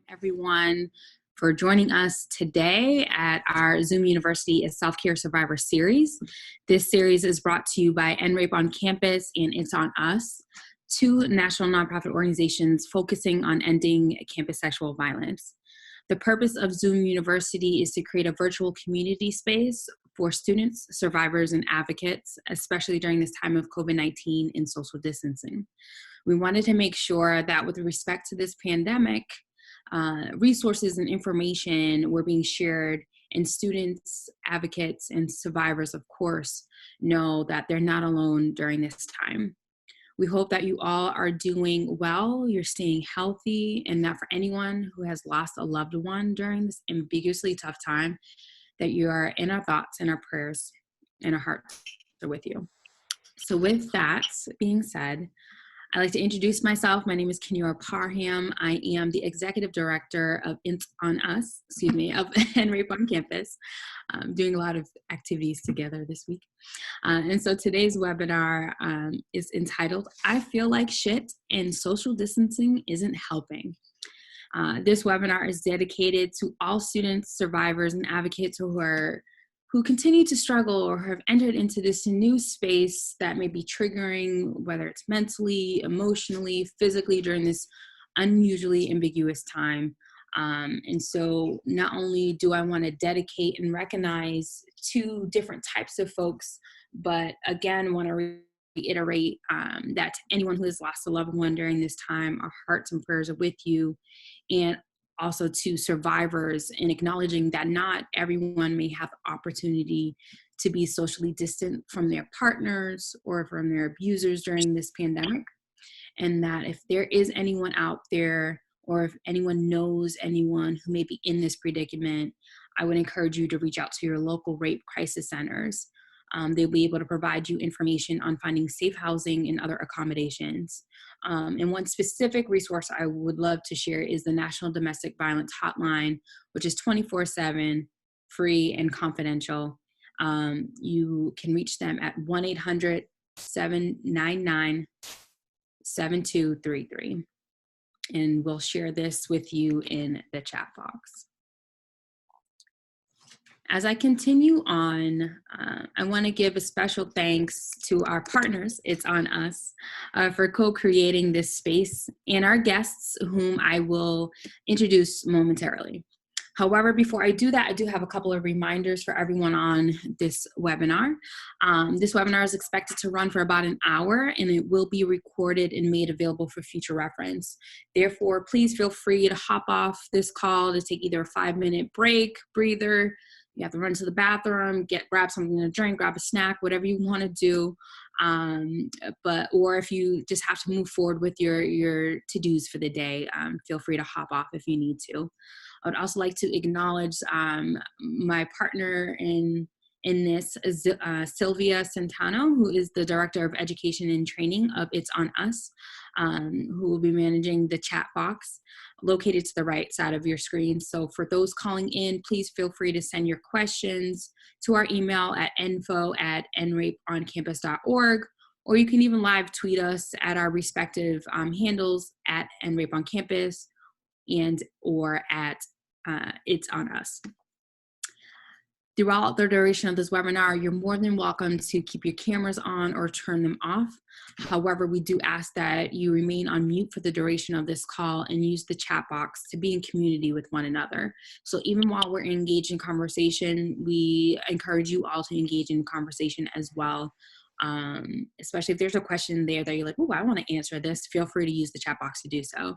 everyone for joining us today at our Zoom University is Self-Care Survivor series. This series is brought to you by NRAPE on Campus and It's on Us, two national nonprofit organizations focusing on ending campus sexual violence. The purpose of Zoom University is to create a virtual community space for students, survivors, and advocates, especially during this time of COVID-19 and social distancing. We wanted to make sure that with respect to this pandemic, resources and information were being shared, and students, advocates, and survivors, of course, know that they're not alone during this time. We hope that you all are doing well, you're staying healthy, and that for anyone who has lost a loved one during this ambiguously tough time, that you are in our thoughts and our prayers and our hearts are with you. So with that being said, I'd like to introduce myself. My name is Kenyora Parham. I am the Executive Director of It's on Us, of NRAPE on Campus, doing a lot of activities together this week. And so today's webinar is entitled, I Feel Like Shit and Social Distancing Isn't Helping. This webinar is dedicated to all students, survivors, and advocates who continue to struggle or have entered into this new space that may be triggering, whether it's mentally, emotionally, physically, during this unusually ambiguous time. And so not only do I want to dedicate and recognize two different types of folks, but again, want to reiterate that to anyone who has lost a loved one during this time, our hearts and prayers are with you. And also to survivors, in acknowledging that not everyone may have the opportunity to be socially distant from their partners or from their abusers during this pandemic. And that if there is anyone out there, or if anyone knows anyone who may be in this predicament, I would encourage you to reach out to your local rape crisis centers. They'll be able to provide you information on finding safe housing and other accommodations. And one specific resource I would love to share is the National Domestic Violence Hotline, which is 24/7, free and confidential. You can reach them at 1-800-799-7233. And we'll share this with you in the chat box. As I continue on, I want to give a special thanks to our partners, It's on Us, for co-creating this space, and our guests, whom I will introduce momentarily. However, before I do that, I do have a couple of reminders for everyone on this webinar. This webinar is expected to run for about an hour, and it will be recorded and made available for future reference. Therefore, please feel free to hop off this call to take either a 5-minute break, breather. You have to run to the bathroom, grab something to drink, grab a snack, whatever you want to do. Or if you just have to move forward with your to-dos for the day, feel free to hop off if you need to. I would also like to acknowledge my partner in this, Sylvia Centano, who is the Director of Education and Training of It's on Us, who will be managing the chat box located to the right side of your screen. So for those calling in, please feel free to send your questions to our email at info@nrapeoncampus.org, or you can even live tweet us at our respective handles at nrapeoncampus or at It's on Us. Throughout the duration of this webinar, you're more than welcome to keep your cameras on or turn them off. However, we do ask that you remain on mute for the duration of this call and use the chat box to be in community with one another. So even while we're engaged in conversation, we encourage you all to engage in conversation as well. Especially if there's a question there that you're like, oh, I want to answer this, feel free to use the chat box to do so.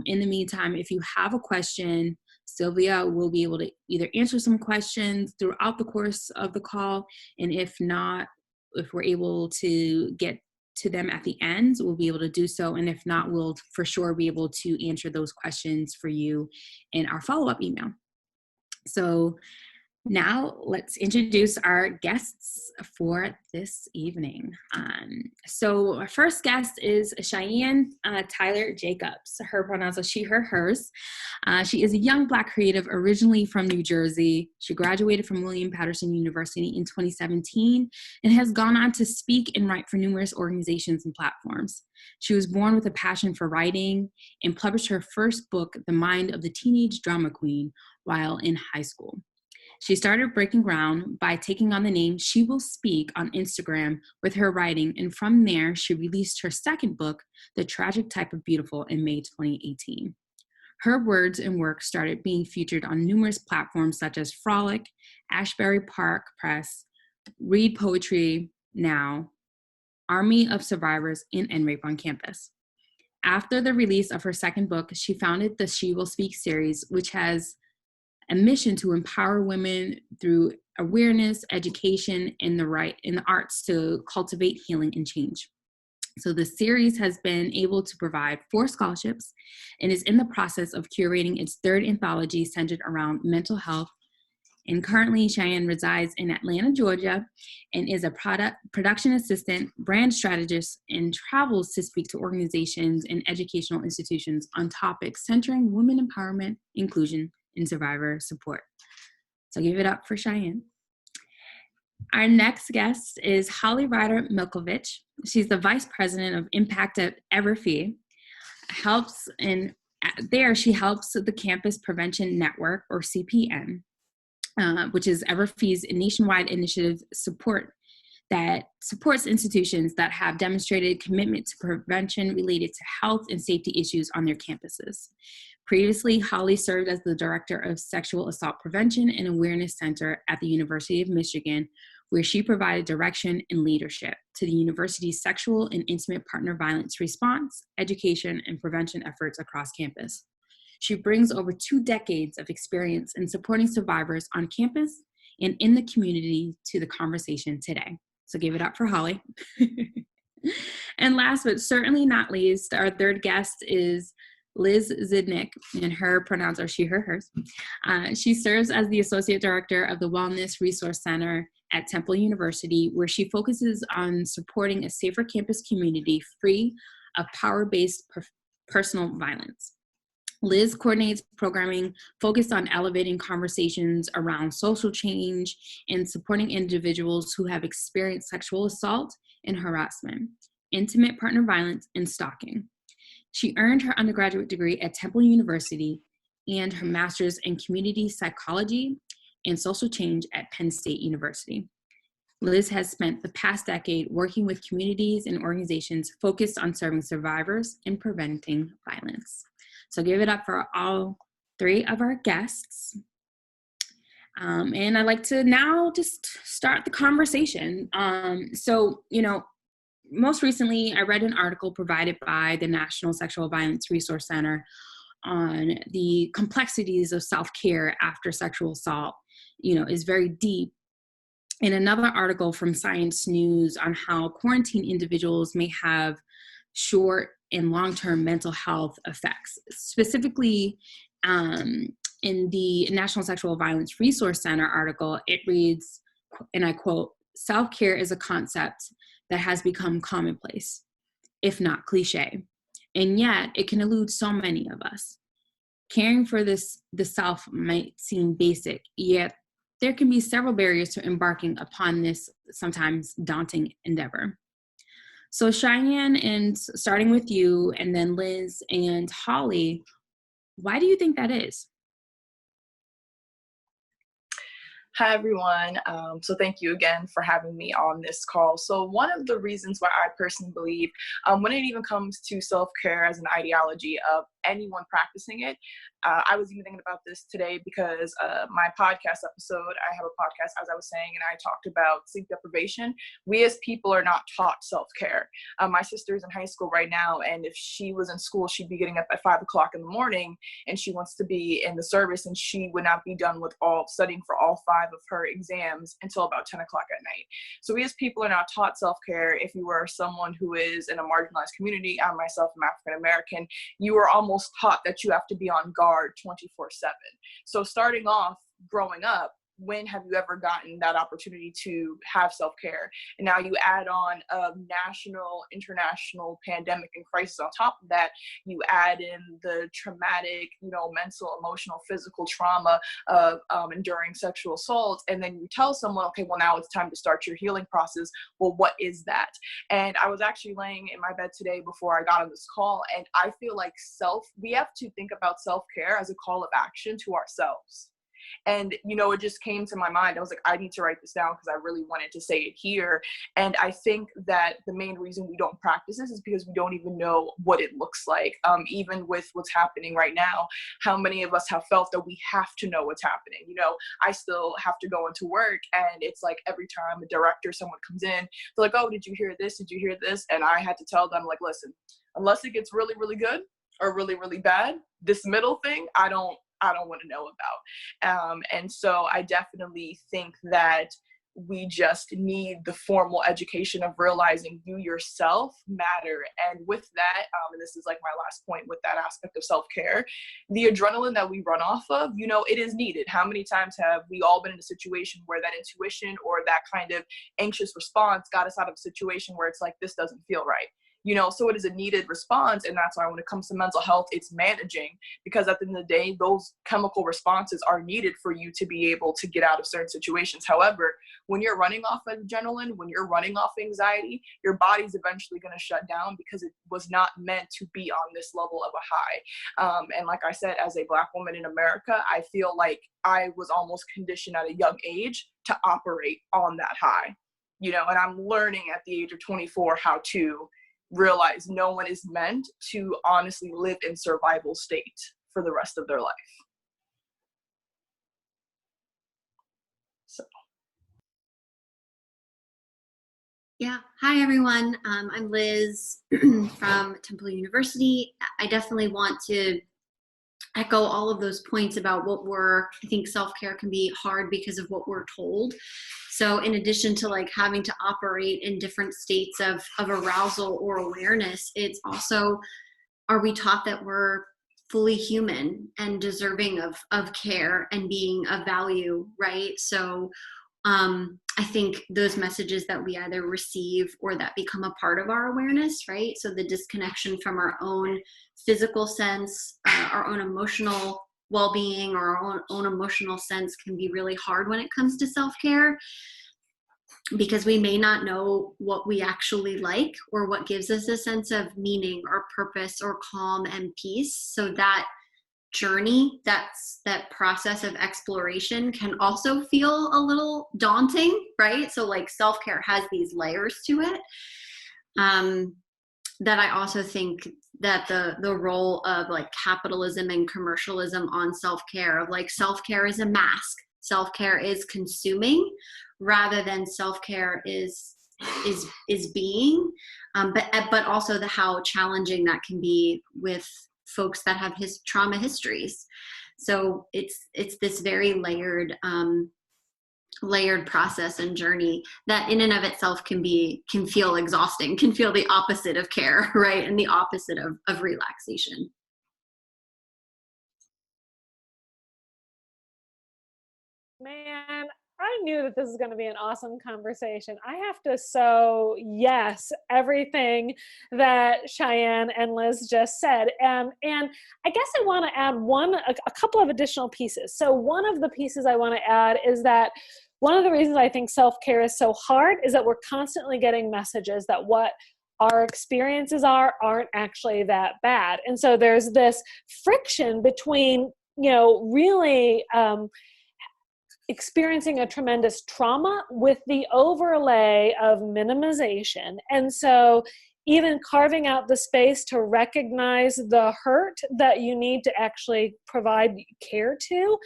In the meantime, if you have a question, Sylvia will be able to either answer some questions throughout the course of the call, and if not, if we're able to get to them at the end, we'll be able to do so, and if not, we'll for sure be able to answer those questions for you in our follow-up email. So Now, let's introduce our guests for this evening. So our first guest is Cheyenne Tyler Jacobs. Her pronouns are she, her, hers. She is a young Black creative originally from New Jersey. She graduated from William Patterson University in 2017 and has gone on to speak and write for numerous organizations and platforms. She was born with a passion for writing and published her first book, The Mind of the Teenage Drama Queen, while in high school. She started breaking ground by taking on the name She Will Speak on Instagram with her writing, and from there, she released her second book, The Tragic Type of Beautiful, in May 2018. Her words and work started being featured on numerous platforms such as Frolic, Ashbury Park Press, Read Poetry Now, Army of Survivors, and Rape on Campus. After the release of her second book, she founded the She Will Speak series, which has a mission to empower women through awareness, education, and the arts to cultivate healing and change. So the series has been able to provide 4 scholarships and is in the process of curating its 3rd anthology centered around mental health. And currently, Cheyenne resides in Atlanta, Georgia, and is a production assistant, brand strategist, and travels to speak to organizations and educational institutions on topics centering women empowerment, inclusion, and survivor support. So give it up for Cheyenne. Our next guest is Holly Ryder Milkovich. She's the Vice President of Impact at Everfee. She helps the Campus Prevention Network, or CPN, which is Everfee's nationwide initiative that supports institutions that have demonstrated commitment to prevention related to health and safety issues on their campuses. Previously, Holly served as the Director of Sexual Assault Prevention and Awareness Center at the University of Michigan, where she provided direction and leadership to the university's sexual and intimate partner violence response, education, and prevention efforts across campus. She brings over 2 decades of experience in supporting survivors on campus and in the community to the conversation today. So give it up for Holly. And last but certainly not least, our third guest is Liz Zidnick, and her pronouns are she, her, hers. She serves as the Associate Director of the Wellness Resource Center at Temple University, where she focuses on supporting a safer campus community free of power-based personal violence. Liz coordinates programming focused on elevating conversations around social change and supporting individuals who have experienced sexual assault and harassment, intimate partner violence, and stalking. She earned her undergraduate degree at Temple University and her master's in community psychology and social change at Penn State University. Liz has spent the past decade working with communities and organizations focused on serving survivors and preventing violence. So give it up for all 3 of our guests. And I'd like to now just start the conversation. Most recently, I read an article provided by the National Sexual Violence Resource Center on the complexities of self-care after sexual assault, is very deep. And another article from Science News on how quarantine individuals may have short and long-term mental health effects. Specifically, in the National Sexual Violence Resource Center article, it reads, and I quote, "Self-care is a concept that has become commonplace, if not cliche, and yet it can elude so many of us. Caring for the self might seem basic, yet there can be several barriers to embarking upon this sometimes daunting endeavor." So Cheyenne, and starting with you, and then Liz and Holly, why do you think that is? Hi, everyone. So thank you again for having me on this call. So one of the reasons why I personally believe when it even comes to self-care as an ideology of anyone practicing it, I was even thinking about this today because my podcast episode, I have a podcast, as I was saying, and I talked about sleep deprivation. We as people are not taught self-care. My sister's in high school right now, and if she was in school, she'd be getting up at 5 o'clock in the morning, and she wants to be in the service, and she would not be done with studying for all 5 of her exams until about 10 o'clock at night. So we as people are not taught self-care. If you are someone who is in a marginalized community, I myself am African American, you are almost taught that you have to be on guard 24/7. So starting off growing up, when have you ever gotten that opportunity to have self-care? And now you add on a national, international pandemic and crisis on top of that. You add in the traumatic, mental, emotional, physical trauma of enduring sexual assault. And then you tell someone, okay, well, now it's time to start your healing process. Well, what is that? And I was actually laying in my bed today before I got on this call, and I feel like we have to think about self-care as a call of action to ourselves. And, it just came to my mind. I was like, I need to write this down because I really wanted to say it here. And I think that the main reason we don't practice this is because we don't even know what it looks like. Even with what's happening right now, how many of us have felt that we have to know what's happening? I still have to go into work, and it's like every time a director, someone comes in, they're like, oh, did you hear this? Did you hear this? And I had to tell them, like, listen, unless it gets really, really good or really, really bad, this middle thing, I don't want to know about. And so I definitely think that we just need the formal education of realizing you yourself matter. And with that, and this is like my last point with that aspect of self-care, the adrenaline that we run off of, it is needed. How many times have we all been in a situation where that intuition or that kind of anxious response got us out of a situation where it's like, this doesn't feel right? So it is a needed response. And that's why when it comes to mental health, it's managing, because at the end of the day, those chemical responses are needed for you to be able to get out of certain situations. However, when you're running off adrenaline, when you're running off anxiety, your body's eventually going to shut down because it was not meant to be on this level of a high. And like I said, as a Black woman in America, I feel like I was almost conditioned at a young age to operate on that high, and I'm learning at the age of 24 how to realize no one is meant to honestly live in survival state for the rest of their life. So. Yeah. Hi, everyone. I'm Liz from Temple University. I definitely want to echo all of those points about I think self-care can be hard because of what we're told. So in addition to like having to operate in different states of arousal or awareness, it's also, are we taught that we're fully human and deserving of care and being of value, right? So I think those messages that we either receive or that become a part of our awareness, right? So the disconnection from our own physical sense, our own emotional well-being, or our own emotional sense can be really hard when it comes to self-care, because we may not know what we actually like or what gives us a sense of meaning or purpose or calm and peace. So that journey, that process of exploration can also feel a little daunting, right? So like self-care has these layers to it. That I also think that the role of like capitalism and commercialism on self-care, of like self-care is a mask, self-care is consuming, rather than self-care is being, but also how challenging that can be with folks that have trauma histories. So it's this very layered process and journey that in and of itself can feel exhausting, can feel the opposite of care, right? And the opposite of relaxation. Man, I knew that this is going to be an awesome conversation. I have to yes, everything that Cheyenne and Liz just said. And I guess I want to add a couple of additional pieces. So one of the pieces I want to add is that one of the reasons I think self-care is so hard is that we're constantly getting messages that what our experiences aren't actually that bad. And so there's this friction between, really experiencing a tremendous trauma with the overlay of minimization. And so even carving out the space to recognize the hurt that you need to actually provide care to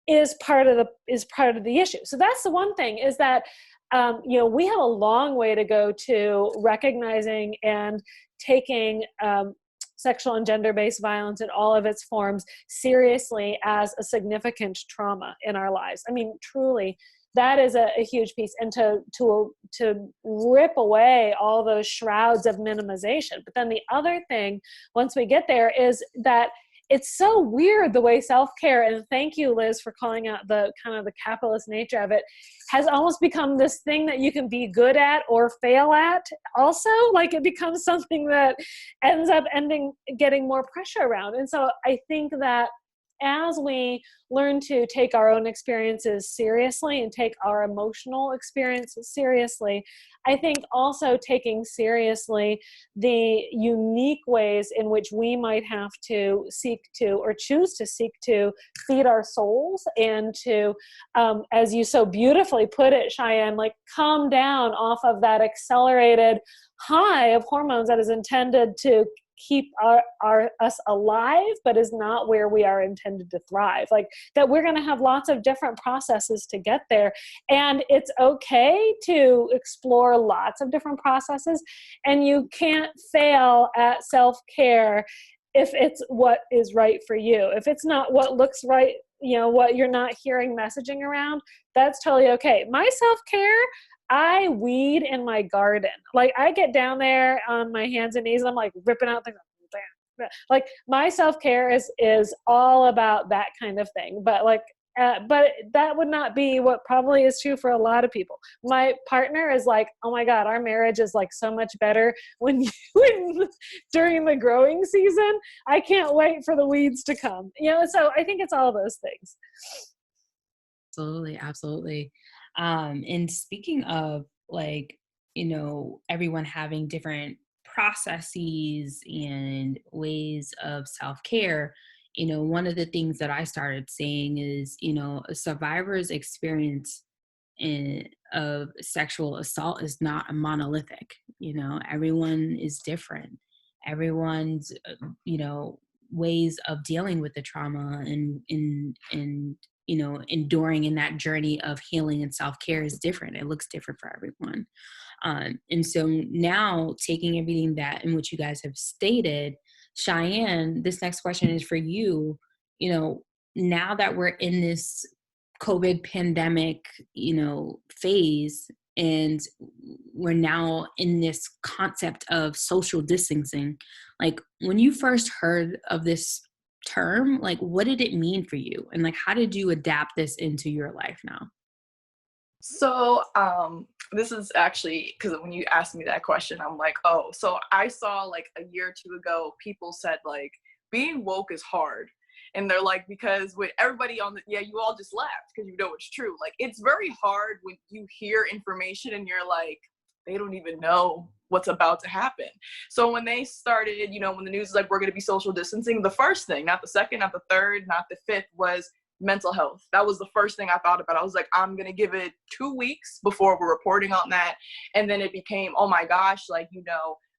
is part of the issue. So that's the one thing, is that we have a long way to go to recognizing and taking sexual and gender-based violence in all of its forms seriously as a significant trauma in our lives. I mean, truly, that is a huge piece. And to rip away all those shrouds of minimization. But then the other thing, once we get there, is that it's so weird the way self-care, and thank you, Liz, for calling out the kind of the capitalist nature of it, has almost become this thing that you can be good at or fail at also. Like it becomes something that ends up getting more pressure around. And so I think that as we learn to take our own experiences seriously and take our emotional experiences seriously, I think also taking seriously the unique ways in which we might have to seek to or choose to seek to feed our souls and to, as you so beautifully put it, Cheyenne, like calm down off of that accelerated high of hormones that is intended to keep us alive, but is not where we are intended to thrive. Like that we're going to have lots of different processes to get there. And it's okay to explore lots of different processes. And you can't fail at self-care if it's what is right for you. If it's not what looks right, what you're not hearing messaging around, that's totally okay. My self-care, I weed in my garden. Like I get down there on my hands and knees and I'm like ripping out things. Like my self-care is all about that kind of thing. But but that would not be what probably is true for a lot of people. My partner is like, oh my God, our marriage is like so much better when during the growing season. I can't wait for the weeds to come. So I think it's all those things. Absolutely. Absolutely. And speaking of everyone having different processes and ways of self-care, one of the things that I started saying is, a survivor's experience of sexual assault is not a monolithic. Everyone is different. Everyone's, ways of dealing with the trauma and enduring in that journey of healing and self-care is different. It looks different for everyone. And so now taking everything that in which you guys have stated, Cheyenne, this next question is for you. Now that we're in this COVID pandemic, phase, and we're now in this concept of social distancing, like when you first heard of this term, like what did it mean for you? And like, how did you adapt this into your life now? So this is actually, because when you asked me that question, I'm like, oh, so I saw like a year or two ago, people said like, being woke is hard. And they're like, because with everybody you all just laughed because it's true. Like, it's very hard when you hear information and you're like, they don't even know what's about to happen. So when they started, when the news is like, we're going to be social distancing, the first thing, not the second, not the third, not the fifth, was mental health. That was the first thing I thought about. I was like, I'm going to give it 2 weeks before we're reporting on that. And then it became, oh my gosh, like,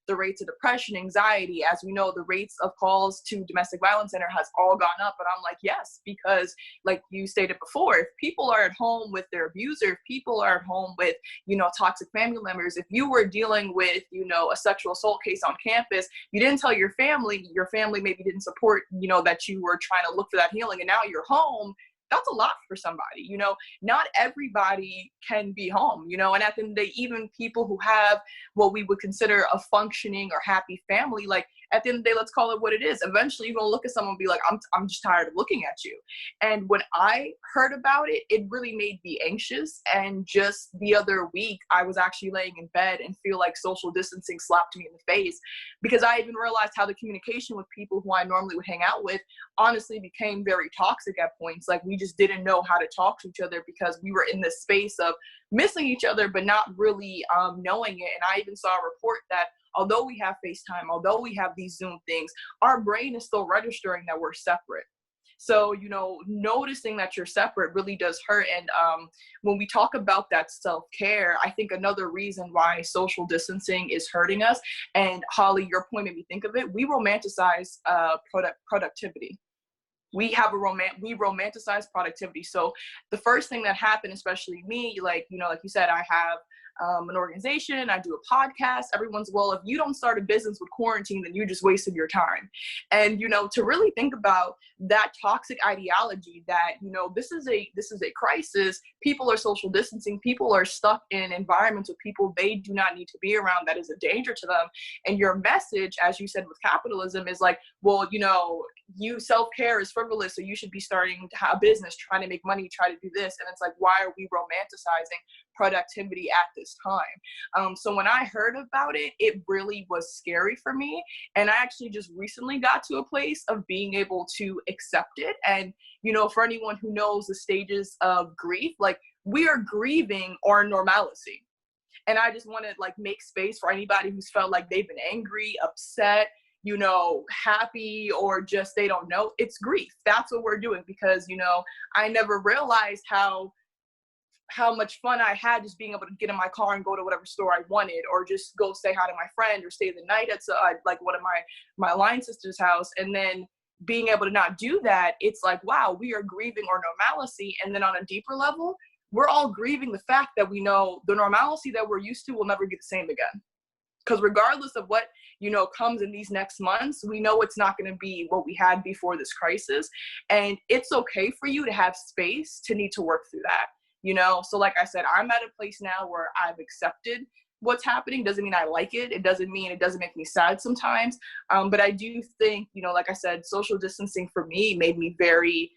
the rates of depression, anxiety, as we know, the rates of calls to domestic violence center has all gone up. But I'm like, yes, because like you stated before, if people are at home with their abuser, if people are at home with, toxic family members, if you were dealing with, a sexual assault case on campus, you didn't tell your family maybe didn't support, that you were trying to look for that healing, and now you're home. That's a lot for somebody, not everybody can be home, and at the end of the day, even people who have what we would consider a functioning or happy family, like at the end of the day, let's call it what it is. Eventually you're going to look at someone and be like, I'm just tired of looking at you. And when I heard about it, it really made me anxious. And just the other week, I was actually laying in bed and feel like social distancing slapped me in the face, because I even realized how the communication with people who I normally would hang out with honestly became very toxic at points. Like we just didn't know how to talk to each other because we were in this space of missing each other, but not really knowing it. And I even saw a report that although we have FaceTime, although we have these Zoom things, our brain is still registering that we're separate. So, noticing that you're separate really does hurt. And when we talk about that self-care, I think another reason why social distancing is hurting us, and Holly, your point made me think of it, we romanticize productivity. We romanticize productivity. So the first thing that happened, especially me, like you said, I have an organization, I do a podcast. Everyone's, well, if you don't start a business with quarantine, then you just wasted your time. And, to really think about that toxic ideology that, this is a crisis. People are social distancing. People are stuck in environments with people they do not need to be around. That is a danger to them. And your message, as you said, with capitalism is like, well, self-care is frivolous, so you should be starting to have a business, trying to make money, try to do this. And it's like, why are we romanticizing productivity at this time? So when I heard about it, it really was scary for me. And I actually just recently got to a place of being able to accept it. And, for anyone who knows the stages of grief, like, we are grieving our normalcy. And I just want to make space for anybody who's felt like they've been angry, upset, happy, or just they don't know. It's grief. That's what we're doing, because, I never realized how much fun I had just being able to get in my car and go to whatever store I wanted, or just go say hi to my friend, or stay the night at one of my line sister's house. And then being able to not do that, it's like, wow, we are grieving our normalcy. And then on a deeper level, we're all grieving the fact that we know the normalcy that we're used to will never be the same again. Because regardless of what, comes in these next months, we know it's not going to be what we had before this crisis. And it's okay for you to have space to need to work through that, So like I said, I'm at a place now where I've accepted what's happening. Doesn't mean I like it. It doesn't mean it doesn't make me sad sometimes. But I do think, like I said, social distancing for me made me very,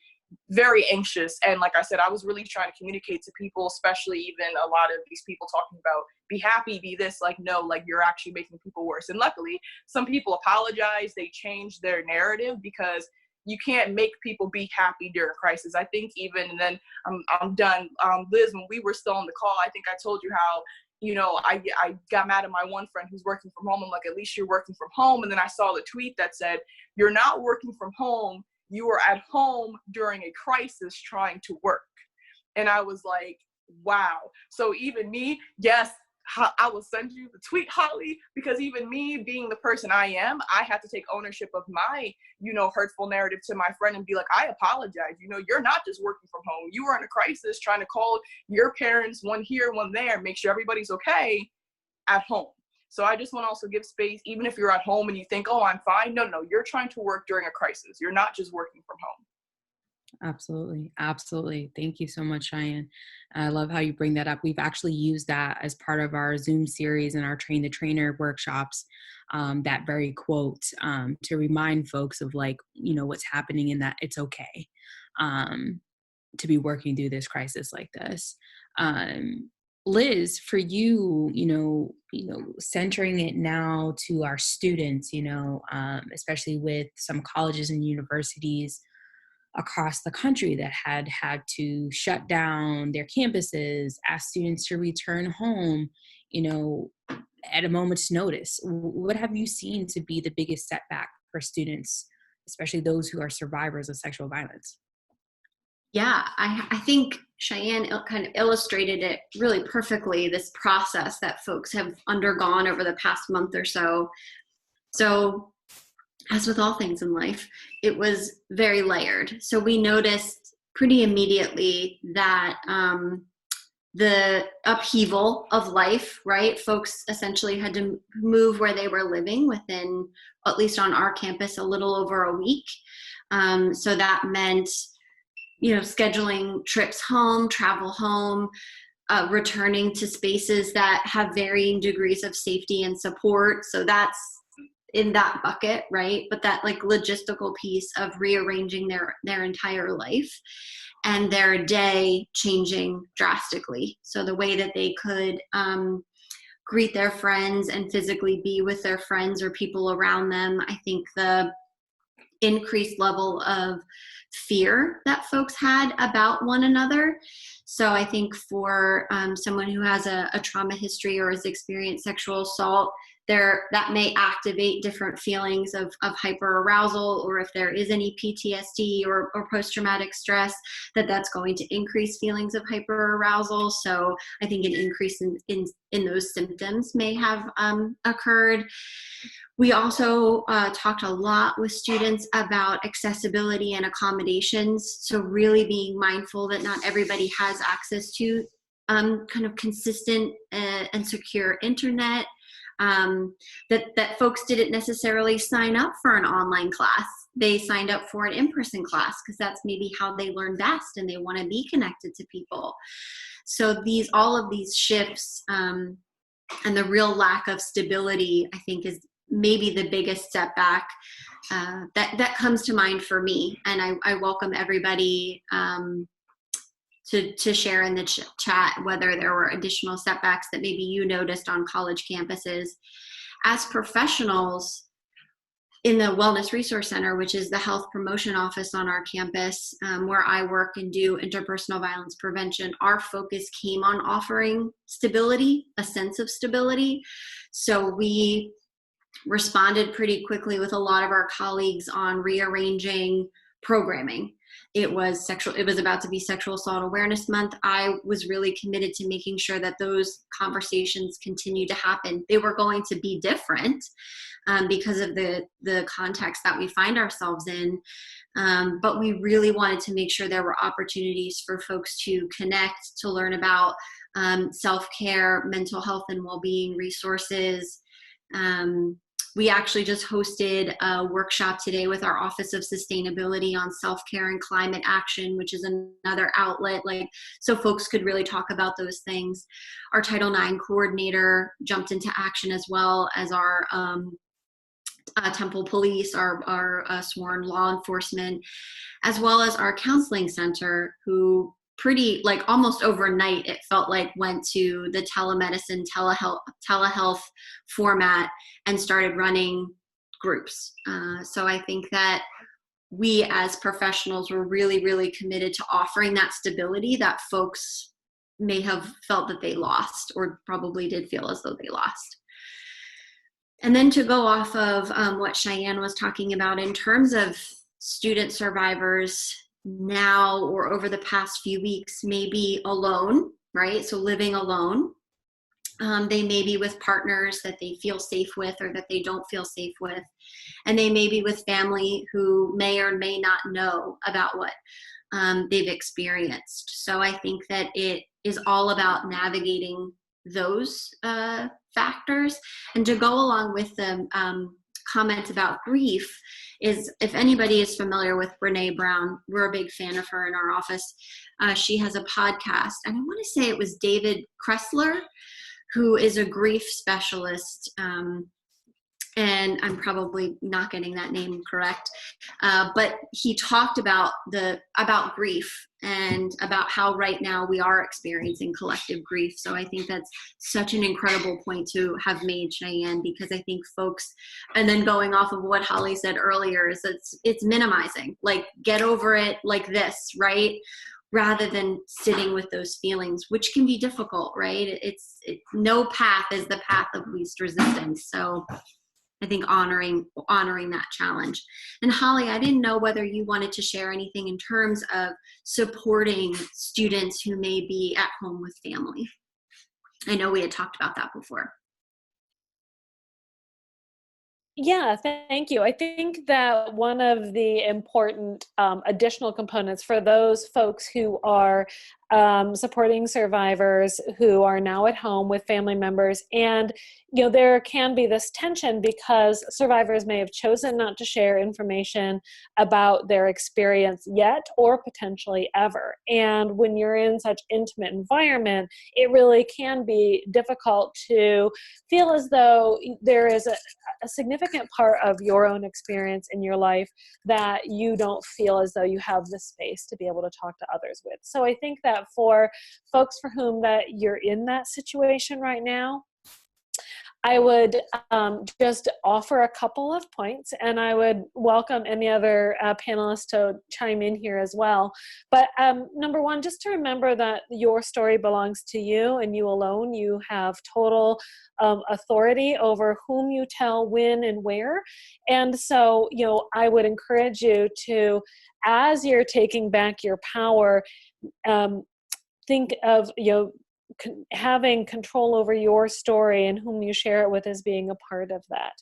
very anxious. And like I said, I was really trying to communicate to people, especially even a lot of these people talking about be happy, be this, no, you're actually making people worse. And luckily, some people apologize. They changed their narrative, because you can't make people be happy during a crisis. I think even, and then I'm done. Liz, when we were still on the call, I think I told you how, I got mad at my one friend who's working from home. I'm like, at least you're working from home. And then I saw the tweet that said, you're not working from home. You are at home during a crisis trying to work. And I was like, wow. So even me, yes, I will send you the tweet, Holly, because even me being the person I am, I had to take ownership of my, hurtful narrative to my friend and be like, I apologize. You're not just working from home. You are in a crisis trying to call your parents, one here, one there, make sure everybody's okay at home. So I just want to also give space, even if you're at home and you think, oh, I'm fine. No, you're trying to work during a crisis. You're not just working from home. Absolutely. Absolutely. Thank you so much, Cheyenne. I love how you bring that up. We've actually used that as part of our Zoom series and our Train the Trainer workshops, that very quote, to remind folks of what's happening, and that it's okay to be working through this crisis like this. Liz, for you, centering it now to our students, especially with some colleges and universities across the country that had to shut down their campuses, ask students to return home, at a moment's notice. What have you seen to be the biggest setback for students, especially those who are survivors of sexual violence? Yeah, I think Cheyenne kind of illustrated it really perfectly, this process that folks have undergone over the past month or so. So, as with all things in life, it was very layered. So we noticed pretty immediately that the upheaval of life, right? Folks essentially had to move where they were living within, at least on our campus, a little over a week. So that meant, scheduling trips home, travel home, returning to spaces that have varying degrees of safety and support. So that's in that bucket, right? But that logistical piece of rearranging their entire life and their day changing drastically. So the way that they could greet their friends and physically be with their friends or people around them. I think the increased level of fear that folks had about one another. So I think for someone who has a trauma history or has experienced sexual assault, that may activate different feelings of hyperarousal, or if there is any PTSD or post-traumatic stress, that's going to increase feelings of hyperarousal. So I think an increase in those symptoms may have occurred. We also talked a lot with students about accessibility and accommodations. So really being mindful that not everybody has access to kind of consistent and secure internet. That folks didn't necessarily sign up for an online class. They signed up for an in-person class because that's maybe how they learn best and they want to be connected to people. So all of these shifts and the real lack of stability, I think, is maybe the biggest setback that comes to mind for me. And I welcome everybody to share in the chat whether there were additional setbacks that maybe you noticed on college campuses. As professionals in the Wellness Resource Center, which is the health promotion office on our campus, where I work and do interpersonal violence prevention, our focus came on offering stability, a sense of stability. So we responded pretty quickly with a lot of our colleagues on rearranging programming. It was about to be Sexual Assault Awareness Month. I was really committed to making sure that those conversations continue to happen. They were going to be different because of the context that we find ourselves in. But we really wanted to make sure there were opportunities for folks to connect, to learn about self-care, mental health and well-being resources. We actually just hosted a workshop today with our Office of Sustainability on self-care and climate action, which is another outlet, so folks could really talk about those things. Our Title IX coordinator jumped into action, as well as our Temple Police, our sworn law enforcement, as well as our counseling center, who pretty almost overnight, it felt like, went to the telemedicine, telehealth format and started running groups. So I think that we as professionals were really, really committed to offering that stability that folks may have felt that they lost, or probably did feel as though they lost. And then to go off of what Cheyenne was talking about in terms of student survivors now or over the past few weeks, may be alone, right? So living alone. They may be with partners that they feel safe with or that they don't feel safe with. And they may be with family who may or may not know about what they've experienced. So I think that it is all about navigating those factors. And to go along with the comment about grief, is if anybody is familiar with Brene Brown, we're a big fan of her in our office. She has a podcast, and I want to say it was David Kressler, who is a grief specialist, and I'm probably not getting that name correct, but he talked about grief and about how right now we are experiencing collective grief. So I think that's such an incredible point to have made, Cheyenne, because I think folks, and then going off of what Holly said earlier, is it's minimizing, get over it like this, right? Rather than sitting with those feelings, which can be difficult, right? No path is the path of least resistance. So I think honoring that challenge. And Holly, I didn't know whether you wanted to share anything in terms of supporting students who may be at home with family. I know we had talked about that before. Yeah, thank you. I think that one of the important additional components for those folks who are supporting survivors who are now at home with family members, and there can be this tension because survivors may have chosen not to share information about their experience yet or potentially ever. And when you're in such intimate environment, it really can be difficult to feel as though there is a significant part of your own experience in your life that you don't feel as though you have the space to be able to talk to others with. So I think that for folks for whom that you're in that situation right now, I would just offer a couple of points, and I would welcome any other panelists to chime in here as well. But number one, just to remember that your story belongs to you and you alone. You have total authority over whom you tell, when, and where. And so, I would encourage you to, as you're taking back your power, think of, having control over your story and whom you share it with as being a part of that.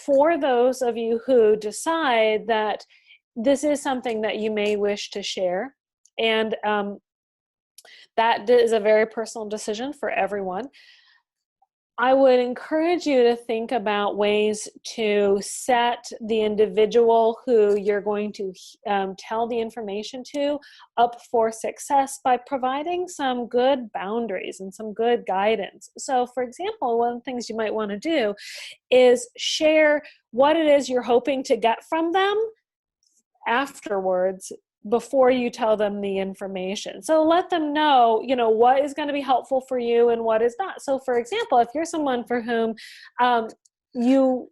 For those of you who decide that this is something that you may wish to share, and that is a very personal decision for everyone, I would encourage you to think about ways to set the individual who you're going to tell the information to up for success by providing some good boundaries and some good guidance. So, for example, one of the things you might want to do is share what it is you're hoping to get from them afterwards before you tell them the information. So let them know, what is going to be helpful for you and what is not. So for example, if you're someone for whom you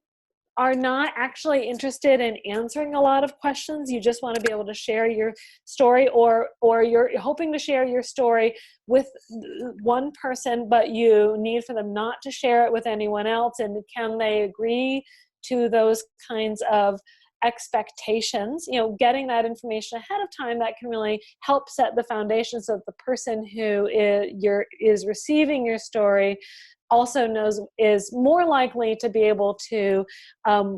are not actually interested in answering a lot of questions, you just want to be able to share your story, or you're hoping to share your story with one person, but you need for them not to share it with anyone else, and can they agree to those kinds of expectations, getting that information ahead of time, that can really help set the foundation so that the person who is receiving your story also is more likely to be able to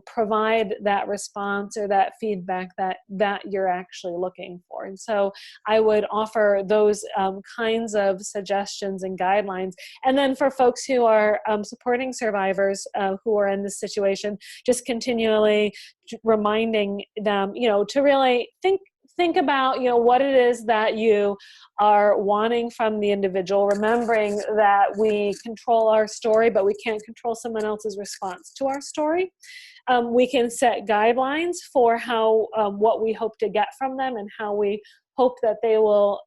provide that response or that feedback that you're actually looking for. And so I would offer those kinds of suggestions and guidelines. And then for folks who are supporting survivors who are in this situation, just continually reminding them, to really think about, what it is that you are wanting from the individual, remembering that we control our story, but we can't control someone else's response to our story. We can set guidelines for how what we hope to get from them and how we hope that they will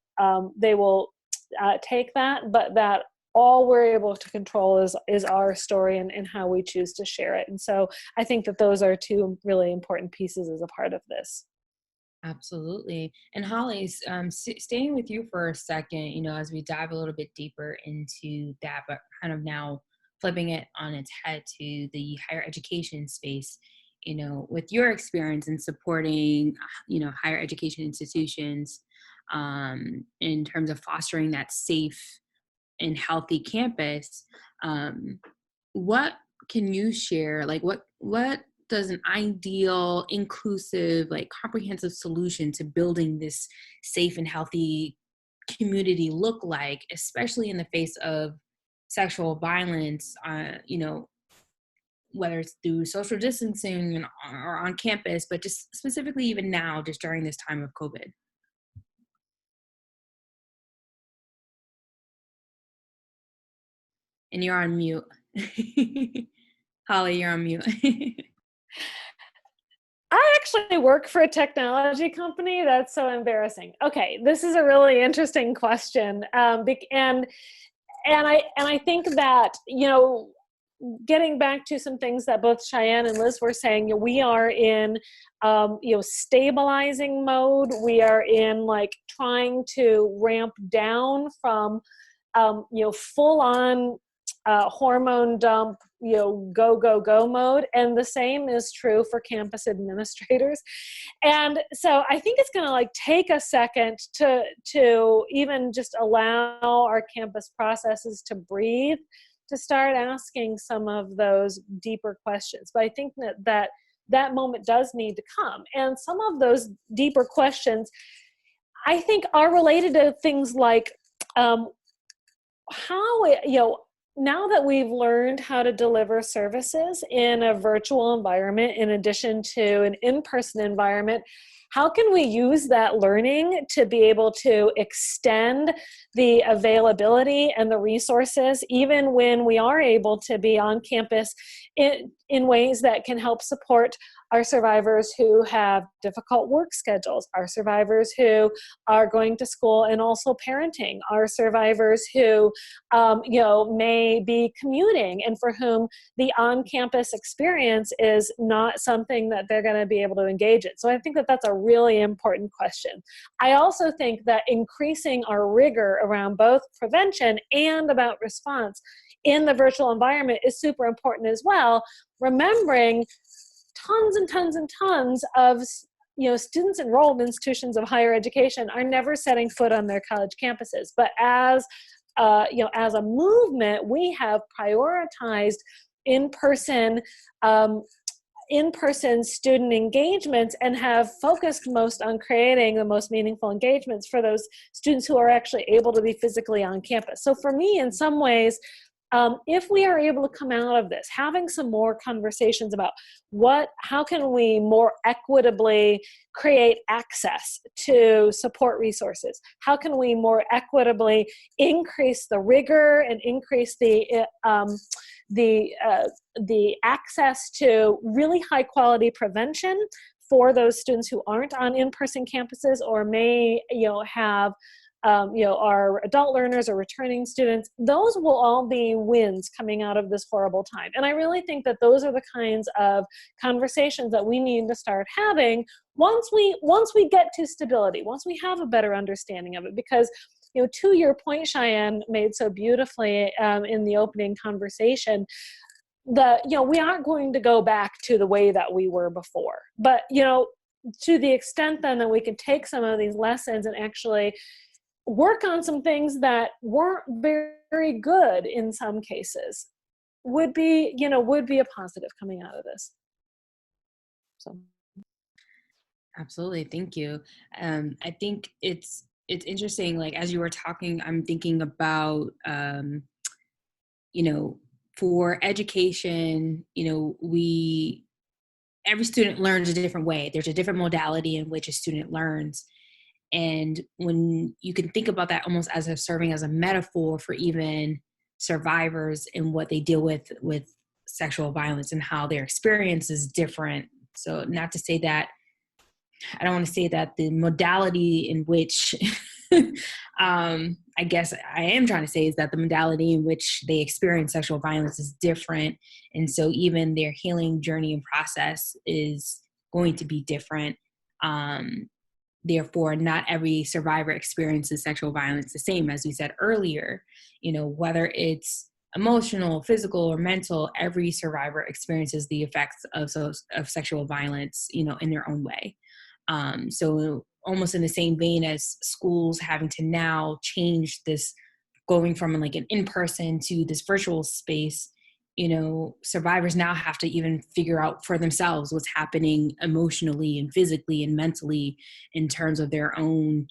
take that, but that all we're able to control is our story and how we choose to share it. And so I think that those are two really important pieces as a part of this. Absolutely. And Holly, staying with you for a second, as we dive a little bit deeper into that, but kind of now flipping it on its head to the higher education space, with your experience in supporting, higher education institutions in terms of fostering that safe and healthy campus, what can you share? Like what does an ideal, inclusive, comprehensive solution to building this safe and healthy community look like, especially in the face of sexual violence, whether it's through social distancing or on campus, but just specifically even now, just during this time of COVID? And you're on mute. Holly, you're on mute. I actually work for a technology company. That's so embarrassing. Okay, this is a really interesting question, and I think that getting back to some things that both Cheyenne and Liz were saying, we are in stabilizing mode. We are in trying to ramp down from full on hormone dump, go mode. And the same is true for campus administrators. And so I think it's going to take a second to even just allow our campus processes to breathe, to start asking some of those deeper questions. But I think that moment does need to come. And some of those deeper questions, I think, are related to things like how, now that we've learned how to deliver services in a virtual environment, in addition to an in-person environment, how can we use that learning to be able to extend the availability and the resources, even when we are able to be on campus, in ways that can help support our survivors who have difficult work schedules, our survivors who are going to school and also parenting, our survivors who may be commuting and for whom the on-campus experience is not something that they're going to be able to engage in. So I think that that's a really important question. I also think that increasing our rigor around both prevention and about response in the virtual environment is super important as well, remembering tons and tons and tons of students enrolled in institutions of higher education are never setting foot on their college campuses. But as a movement, we have prioritized in-person student engagements and have focused most on creating the most meaningful engagements for those students who are actually able to be physically on campus. So for me, in some ways, If we are able to come out of this, having some more conversations about how can we more equitably create access to support resources? How can we more equitably increase the rigor and increase the access to really high quality prevention for those students who aren't on in-person campuses or may have our adult learners or returning students? Those will all be wins coming out of this horrible time. And I really think that those are the kinds of conversations that we need to start having once we get to stability, once we have a better understanding of it. Because to your point, Cheyenne made so beautifully in the opening conversation, we aren't going to go back to the way that we were before. But, to the extent then that we can take some of these lessons and actually work on some things that weren't very good in some cases would be a positive coming out of this. So. Absolutely. Thank you. I think it's interesting, like, as you were talking, I'm thinking about, for education, every student learns a different way. There's a different modality in which a student learns. And when you can think about that almost as serving as a metaphor for even survivors and what they deal with sexual violence and how their experience is different. So not to say that, I don't want to say that the modality in which, I guess I am trying to say is that the modality in which they experience sexual violence is different. And so even their healing journey and process is going to be different. Therefore, not every survivor experiences sexual violence the same, as we said earlier. Whether it's emotional, physical, or mental, every survivor experiences the effects of sexual violence, in their own way. So almost in the same vein as schools having to now change this, going from like an in-person to this virtual space, survivors now have to even figure out for themselves what's happening emotionally and physically and mentally in terms of their own,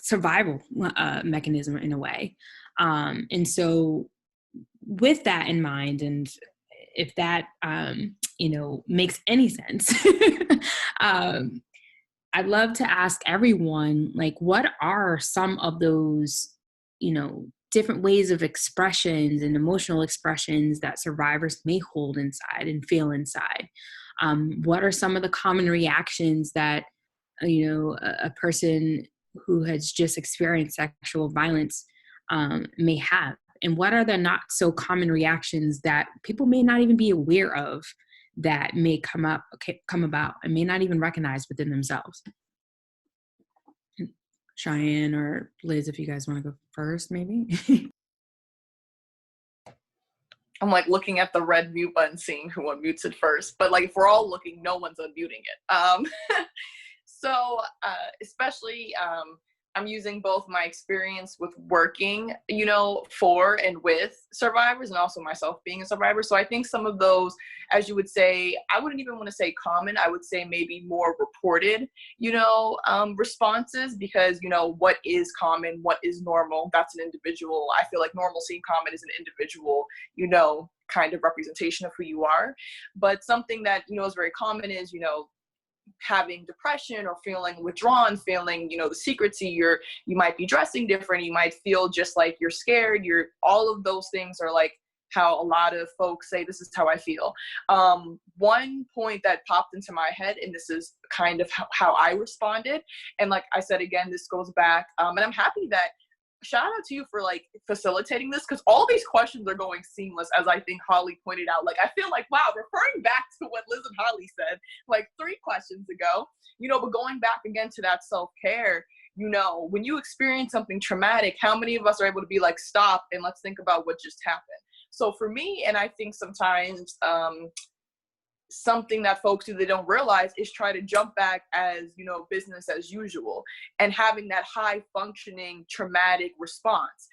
survival mechanism in a way. And so with that in mind, and if that, makes any sense, I'd love to ask everyone, like, what are some of those, different ways of expressions and emotional expressions that survivors may hold inside and feel inside? What are some of the common reactions that, a person who has just experienced sexual violence may have? And what are the not so common reactions that people may not even be aware of that may come about and may not even recognize within themselves? Cheyenne or Liz, if you guys want to go first, maybe. I'm like looking at the red mute button, seeing who unmutes it first. But like, if we're all looking, no one's unmuting it. So especially, I'm using both my experience with working, for and with survivors, and also myself being a survivor. So I think some of those, as you would say, I wouldn't even want to say common, I would say maybe more reported, responses, because, what is common, what is normal, that's an individual. I feel like normalcy and common is an individual, kind of representation of who you are. But something that, is very common is, having depression or feeling withdrawn, feeling, the secrecy, you might be dressing different, you might feel just like you're scared, all of those things are like how a lot of folks say, this is how I feel. One point that popped into my head, and this is kind of how I responded, and like I said, again, this goes back, and I'm happy that, shout out to you for like facilitating this, because all these questions are going seamless, as I think Holly pointed out. Like, I feel like, wow, referring back to what Liz and Holly said like 3 questions ago, but going back again to that self-care, when you experience something traumatic, how many of us are able to be like, stop and let's think about what just happened? So for me, and I think sometimes something that folks do they don't realize is try to jump back as business as usual, and having that high functioning traumatic response.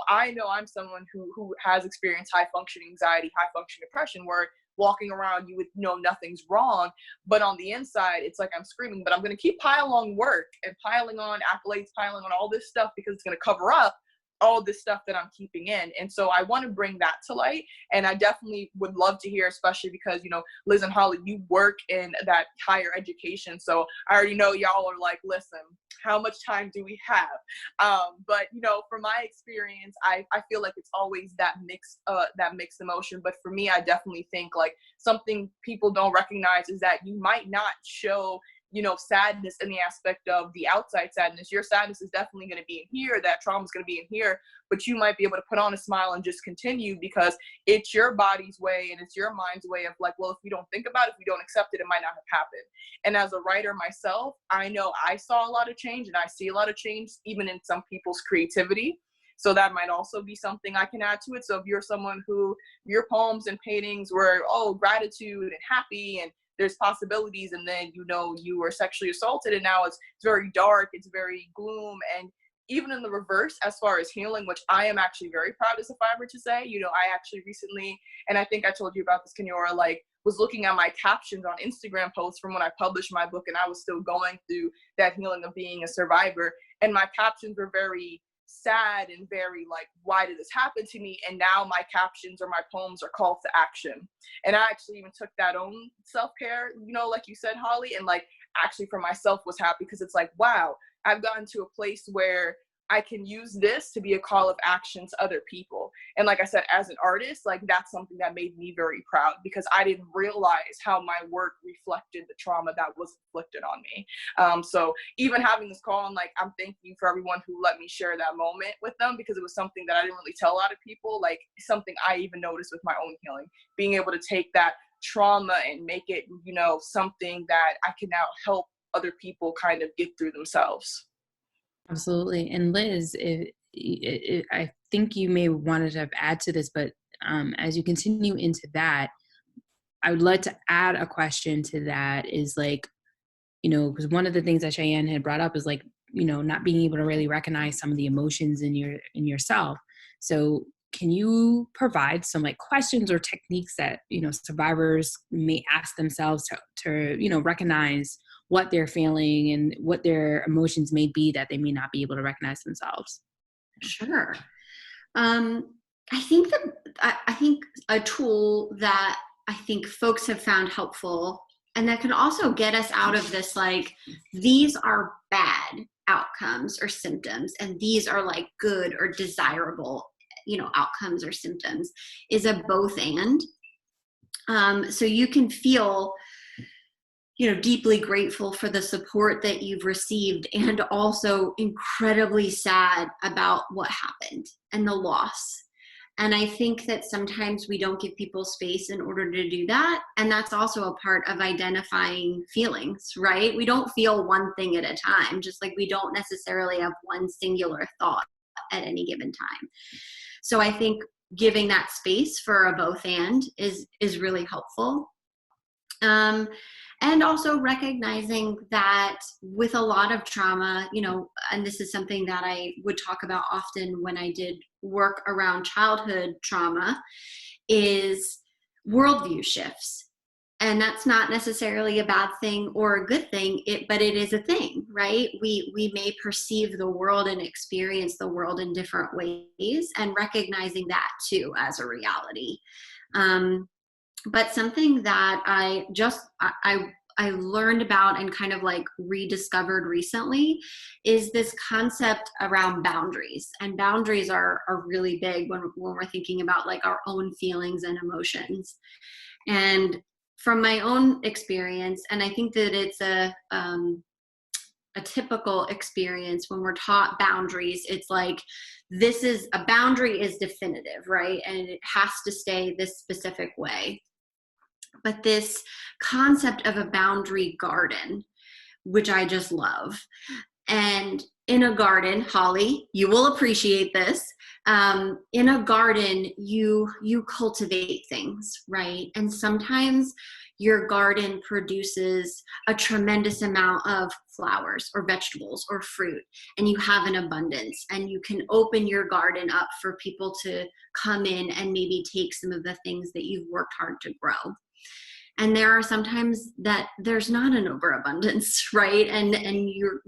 I know I'm someone who has experienced high functioning anxiety, high functioning depression, where walking around, you would know nothing's wrong. But on the inside, it's like I'm screaming, but I'm going to keep piling on work and piling on accolades, piling on all this stuff because it's going to cover up all this stuff that I'm keeping in. And so I want to bring that to light. And I definitely would love to hear, especially because, you know, Liz and Holly, you work in that higher education. So I already know y'all are like, listen, how much time do we have? But, you know, from my experience, I feel like it's always that mixed emotion. But for me, I definitely think like something people don't recognize is that you might not show, you know, sadness in the aspect of the outside sadness. Your sadness is definitely going to be in here. That trauma is going to be in here, but you might be able to put on a smile and just continue because it's your body's way and it's your mind's way of like, well, if we don't think about it, if we don't accept it, it might not have happened. And as a writer myself, I know I saw a lot of change and I see a lot of change even in some people's creativity. So that might also be something I can add to it. So if you're someone who your poems and paintings were, oh, gratitude and happy and there's possibilities, and then, you know, you were sexually assaulted and now it's very dark, it's very gloom. And even in the reverse, as far as healing, which I am actually very proud as a fiber to say, you know, I actually recently, and I think I told you about this, Kenyora, like was looking at my captions on Instagram posts from when I published my book and I was still going through that healing of being a survivor. And my captions were very sad and very like, why did this happen to me? And now my captions or my poems are calls to action. And I actually even took that own self-care, you know, like you said, Holly, and like actually for myself was happy because it's like, wow, I've gotten to a place where I can use this to be a call of action to other people. And like I said, as an artist, like that's something that made me very proud because I didn't realize how my work reflected the trauma that was inflicted on me. So even having this call, and like, I'm thanking you for everyone who let me share that moment with them because it was something that I didn't really tell a lot of people, like something I even noticed with my own healing, being able to take that trauma and make it, you know, something that I can now help other people kind of get through themselves. Absolutely. And Liz, I think you may want to add to this, but as you continue into that, I would like to add a question to that is like, you know, because one of the things that Cheyenne had brought up is like, you know, not being able to really recognize some of the emotions in yourself. So can you provide some like questions or techniques that, you know, survivors may ask themselves to you know, recognize what they're feeling and what their emotions may be that they may not be able to recognize themselves? Sure. I think a tool that I think folks have found helpful and that can also get us out of this, like, these are bad outcomes or symptoms and these are like good or desirable, you know, outcomes or symptoms, is a both and. So you can feel, you know, deeply grateful for the support that you've received and also incredibly sad about what happened and the loss. And I think that sometimes we don't give people space in order to do that. And that's also a part of identifying feelings, right? We don't feel one thing at a time, just like we don't necessarily have one singular thought at any given time. So I think giving that space for a both and is really helpful. And also recognizing that with a lot of trauma, you know, and this is something that I would talk about often when I did work around childhood trauma, is worldview shifts. And that's not necessarily a bad thing or a good thing, but it is a thing, right? We may perceive the world and experience the world in different ways, and recognizing that too as a reality. But something that I learned about and kind of like rediscovered recently is this concept around boundaries. And boundaries are really big when we're thinking about like our own feelings and emotions. And from my own experience, and I think that it's a typical experience when we're taught boundaries, it's like, this is a boundary is definitive, right? And it has to stay this specific way. But this concept of a boundary garden, which I just love. And in a garden, Holly, you will appreciate this. In a garden, you cultivate things, right? And sometimes your garden produces a tremendous amount of flowers or vegetables or fruit, and you have an abundance, and you can open your garden up for people to come in and maybe take some of the things that you've worked hard to grow. And there are sometimes that there's not an overabundance, right? And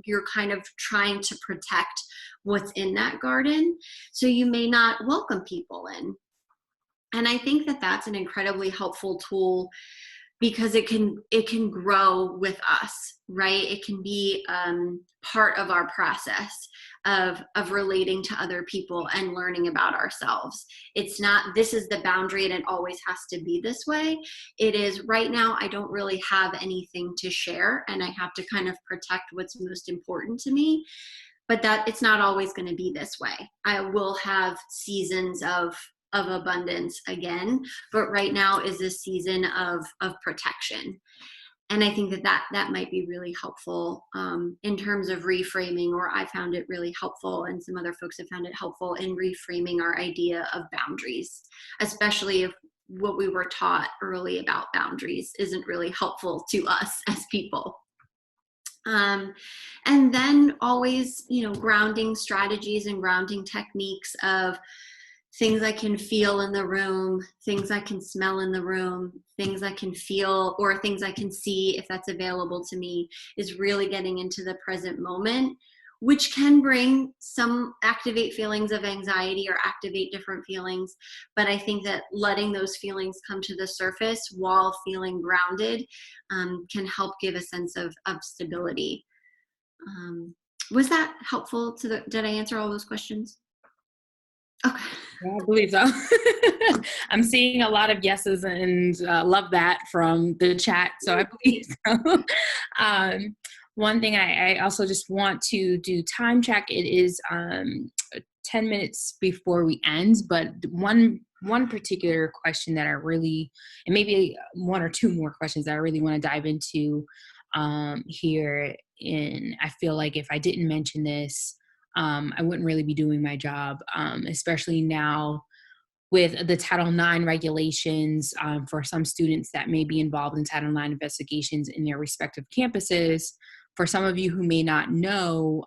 you're kind of trying to protect what's in that garden. So you may not welcome people in. And I think that that's an incredibly helpful tool because it can grow with us, right? It can be part of our process of relating to other people and learning about ourselves. It's not, this is the boundary and it always has to be this way. It is, right now, I don't really have anything to share and I have to kind of protect what's most important to me. But that it's not always going to be this way. I will have seasons of abundance again, but right now is a season of protection. And I think that might be really helpful in terms of reframing, or I found it really helpful, and some other folks have found it helpful in reframing our idea of boundaries, especially if what we were taught early about boundaries isn't really helpful to us as people. And then always, grounding strategies and grounding techniques of things I can feel in the room, things I can smell in the room, things I can feel, or things I can see if that's available to me, is really getting into the present moment, which can activate feelings of anxiety or activate different feelings. But I think that letting those feelings come to the surface while feeling grounded can help give a sense of stability. Was that helpful did I answer all those questions? Okay. Yeah, I believe so. I'm seeing a lot of yeses and love that from the chat. So I believe so. One thing I also just want to do time check. It is 10 minutes before we end, but one particular question that I really, and maybe one or two more questions that I really want to dive into here. And I feel like if I didn't mention this, I wouldn't really be doing my job, especially now with the Title IX regulations for some students that may be involved in Title IX investigations in their respective campuses. For some of you who may not know,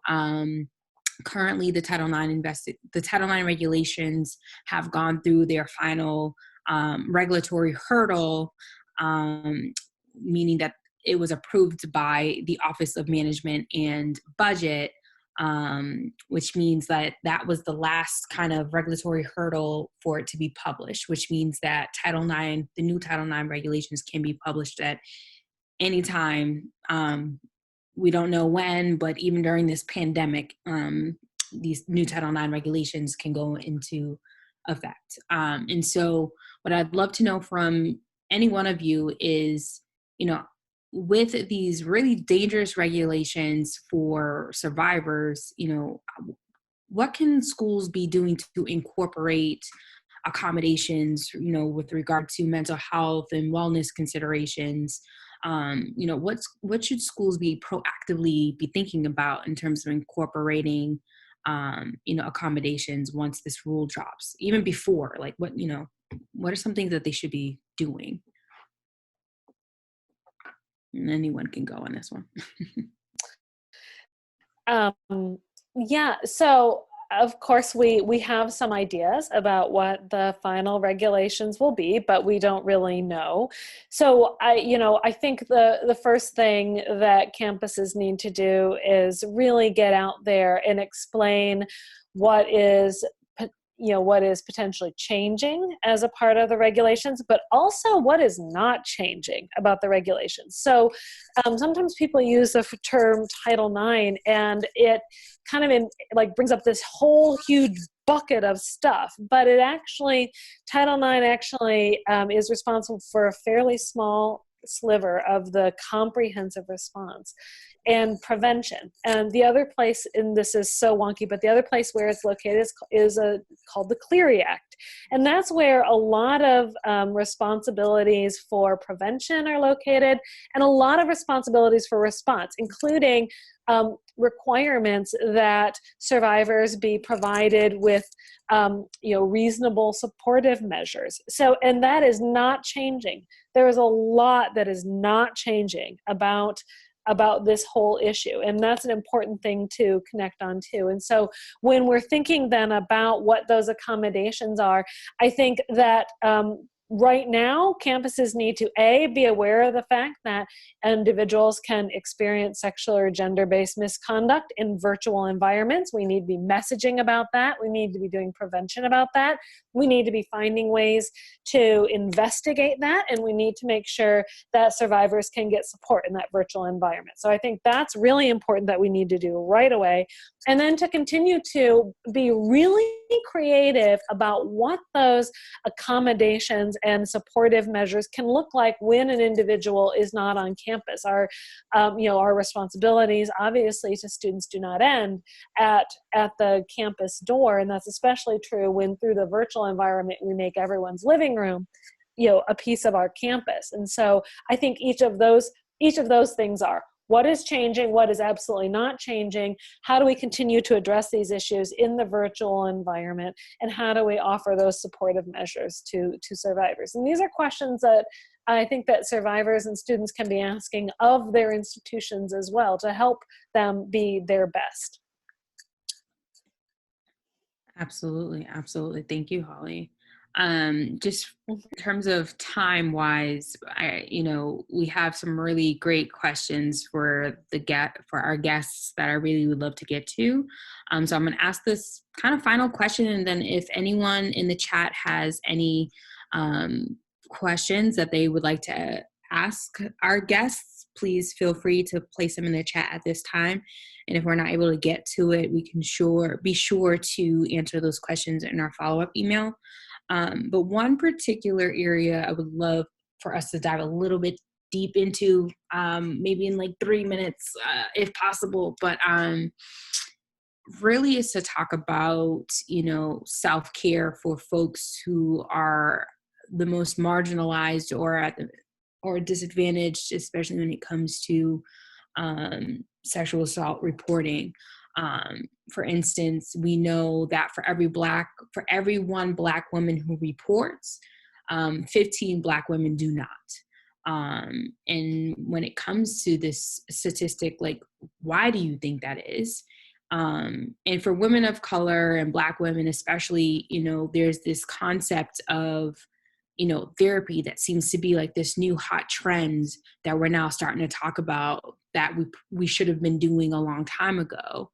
currently the Title IX regulations have gone through their final regulatory hurdle, meaning that it was approved by the Office of Management and Budget, which means that was the last kind of regulatory hurdle for it to be published, which means that the new Title IX regulations can be published at any time. We don't know when, but even during this pandemic, these new Title IX regulations can go into effect. And so what I'd love to know from any one of you is, with these really dangerous regulations for survivors, what can schools be doing to incorporate accommodations, with regard to mental health and wellness considerations? What should schools be proactively be thinking about in terms of incorporating, accommodations once this rule drops, even before, like what are some things that they should be doing? And anyone can go on this one. Yeah, so of course we have some ideas about what the final regulations will be, but we don't really know. So I think the first thing that campuses need to do is really get out there and explain what is potentially changing as a part of the regulations, but also what is not changing about the regulations. So sometimes people use the term Title IX, and it kind of brings up this whole huge bucket of stuff, but Title IX actually is responsible for a fairly small sliver of the comprehensive response and prevention. And the other place, and this is so wonky, but the other place where it's located is called the Clery Act. And that's where a lot of responsibilities for prevention are located, and a lot of responsibilities for response, including requirements that survivors be provided with reasonable supportive measures. So, and that is not changing. There is a lot that is not changing about this whole issue, and that's an important thing to connect on to. And so when we're thinking then about what those accommodations are, I think that right now, campuses need to, A, be aware of the fact that individuals can experience sexual or gender-based misconduct in virtual environments. We need to be messaging about that. We need to be doing prevention about that. We need to be finding ways to investigate that, and we need to make sure that survivors can get support in that virtual environment. So I think that's really important that we need to do right away. And then to continue to be really creative about what those accommodations and supportive measures can look like when an individual is not on campus. Our responsibilities, obviously, to students do not end at the campus door, and that's especially true when through the virtual environment we make everyone's living room, a piece of our campus. And so I think each of those things are: what is changing? What is absolutely not changing? How do we continue to address these issues in the virtual environment? And how do we offer those supportive measures to survivors? And these are questions that I think that survivors and students can be asking of their institutions as well to help them be their best. Absolutely. Absolutely. Thank you, Holly. Just in terms of time wise, we have some really great questions for our guests that I really would love to get to. So I'm going to ask this kind of final question, and then if anyone in the chat has any questions that they would like to ask our guests, please feel free to place them in the chat at this time. And if we're not able to get to it, we can be sure to answer those questions in our follow-up email. But one particular area I would love for us to dive a little bit deep into, maybe in like 3 minutes, if possible, but really is to talk about, self-care for folks who are the most marginalized or disadvantaged, especially when it comes to sexual assault reporting. For instance, we know that for every one Black woman who reports, 15 Black women do not. And when it comes to this statistic, like, why do you think that is? And for women of color and Black women especially, there's this concept of, therapy that seems to be like this new hot trend that we're now starting to talk about that we should have been doing a long time ago.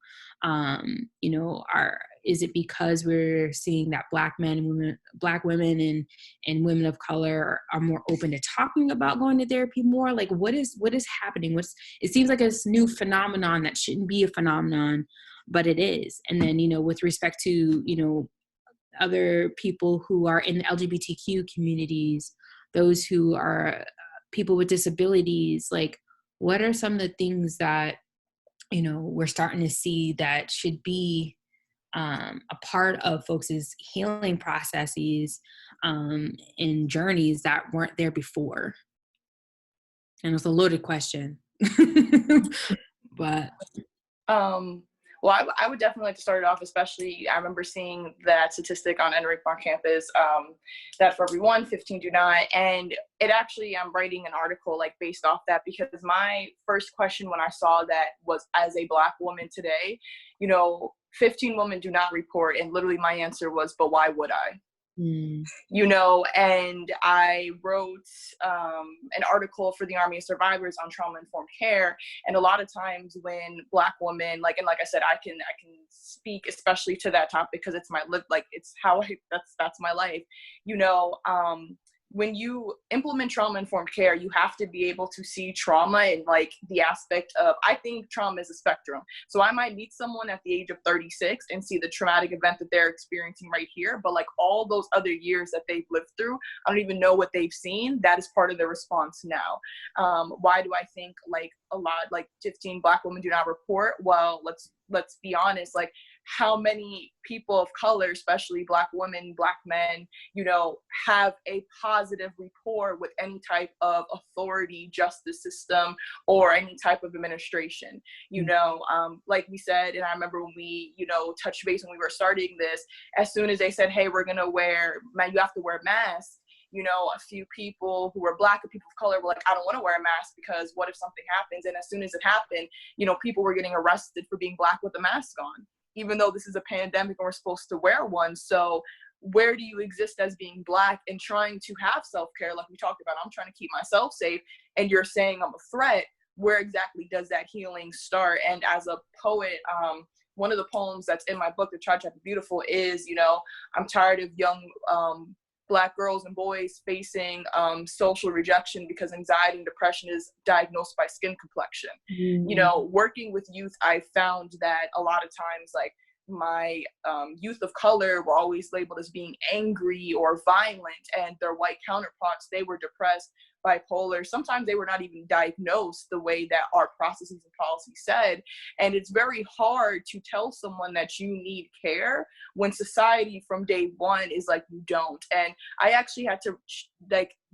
Is it because we're seeing that Black women and women of color are more open to talking about going to therapy more? Like, what is happening? It seems like a new phenomenon that shouldn't be a phenomenon, but it is. And then, with respect to, other people who are in the LGBTQ communities, those who are people with disabilities, like, what are some of the things that, we're starting to see that should be a part of folks' healing processes and journeys that weren't there before? And it's a loaded question, but well, I would definitely like to start it off, especially I remember seeing that statistic on NREC on campus, that for every 15 do not. And it actually, I'm writing an article like based off that, because my first question when I saw that was, as a Black woman today, 15 women do not report. And literally my answer was, but why would I? And I wrote an article for the Army of Survivors on trauma-informed care. And a lot of times when Black women, like I said, I can speak especially to that topic because it's my life, like it's how that's my life. When you implement trauma-informed care, you have to be able to see trauma and like the aspect of, I think trauma is a spectrum. So I might meet someone at the age of 36 and see the traumatic event that they're experiencing right here, but like all those other years that they've lived through, I don't even know what they've seen. That is part of their response now. Why do I think like a lot, like 15 Black women do not report? Well, let's be honest, like how many people of color, especially Black women, Black men, have a positive rapport with any type of authority, justice system, or any type of administration, like we said, and I remember when we, touched base when we were starting this, as soon as they said, hey, you have to wear masks, a few people who were Black and people of color were like, I don't want to wear a mask because what if something happens? And as soon as it happened, people were getting arrested for being Black with a mask on, even though this is a pandemic and we're supposed to wear one. So where do you exist as being Black and trying to have self-care? Like we talked about, I'm trying to keep myself safe, and you're saying I'm a threat. Where exactly does that healing start? And as a poet, one of the poems that's in my book, The Try to Be Beautiful, is, I'm tired of young Black girls and boys facing social rejection because anxiety and depression is diagnosed by skin complexion. Working with youth, I found that a lot of times, like, my youth of color were always labeled as being angry or violent, and their white counterparts, they were depressed, bipolar. Sometimes they were not even diagnosed the way that our processes and policy said. And it's very hard to tell someone that you need care when society from day one is like, you don't. And I actually had to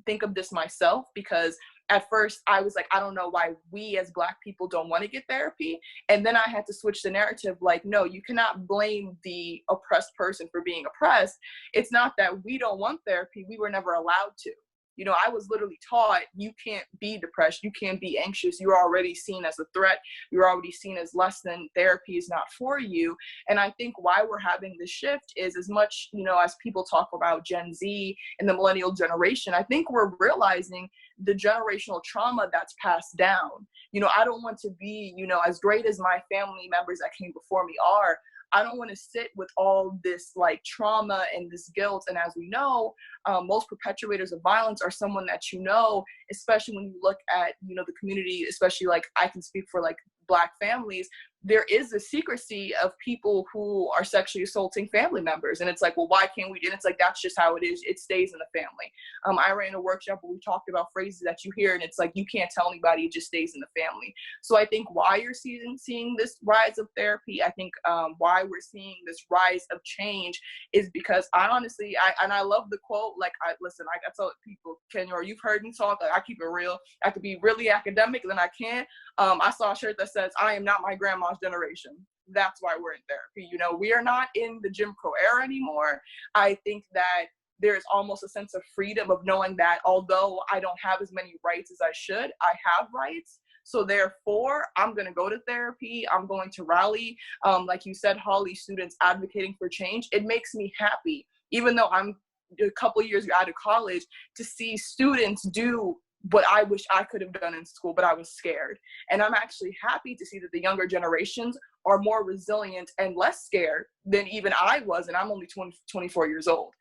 think of this myself, because at first I was like, I don't know why we as Black people don't want to get therapy. And then I had to switch the narrative, like, no, you cannot blame the oppressed person for being oppressed. It's not that we don't want therapy. We were never allowed to. I was literally taught, you can't be depressed, you can't be anxious, you're already seen as a threat, you're already seen as less than, therapy is not for you. And I think why we're having this shift is, as much, as people talk about Gen Z and the millennial generation, I think we're realizing the generational trauma that's passed down. I don't want to be, as great as my family members that came before me are, I don't want to sit with all this like trauma and this guilt. And as we know, most perpetuators of violence are someone that, especially when you look at, the community, especially like I can speak for like Black families, there is a secrecy of people who are sexually assaulting family members. And it's like, well, why can't we? And it's like, that's just how it is. It stays in the family. I ran a workshop where we talked about phrases that you hear, and it's like, you can't tell anybody, it just stays in the family. So I think why you're seeing this rise of therapy, I think why we're seeing this rise of change is because I honestly, I love the quote, like, I tell people, Kenya, you've heard me talk, like, I keep it real. I could be really academic, and then I can't. I saw a shirt that says, I am not my grandma's generation. That's why we're in therapy. We are not in the Jim Crow era anymore. I think that there's almost a sense of freedom of knowing that although I don't have as many rights as I should, I have rights. So therefore, I'm going to go to therapy. I'm going to rally. Like you said, Holly, students advocating for change. It makes me happy, even though I'm a couple years out of college, to see students do what I wish I could have done in school, but I was scared. And I'm actually happy to see that the younger generations are more resilient and less scared than even I was. And I'm only 24 years old.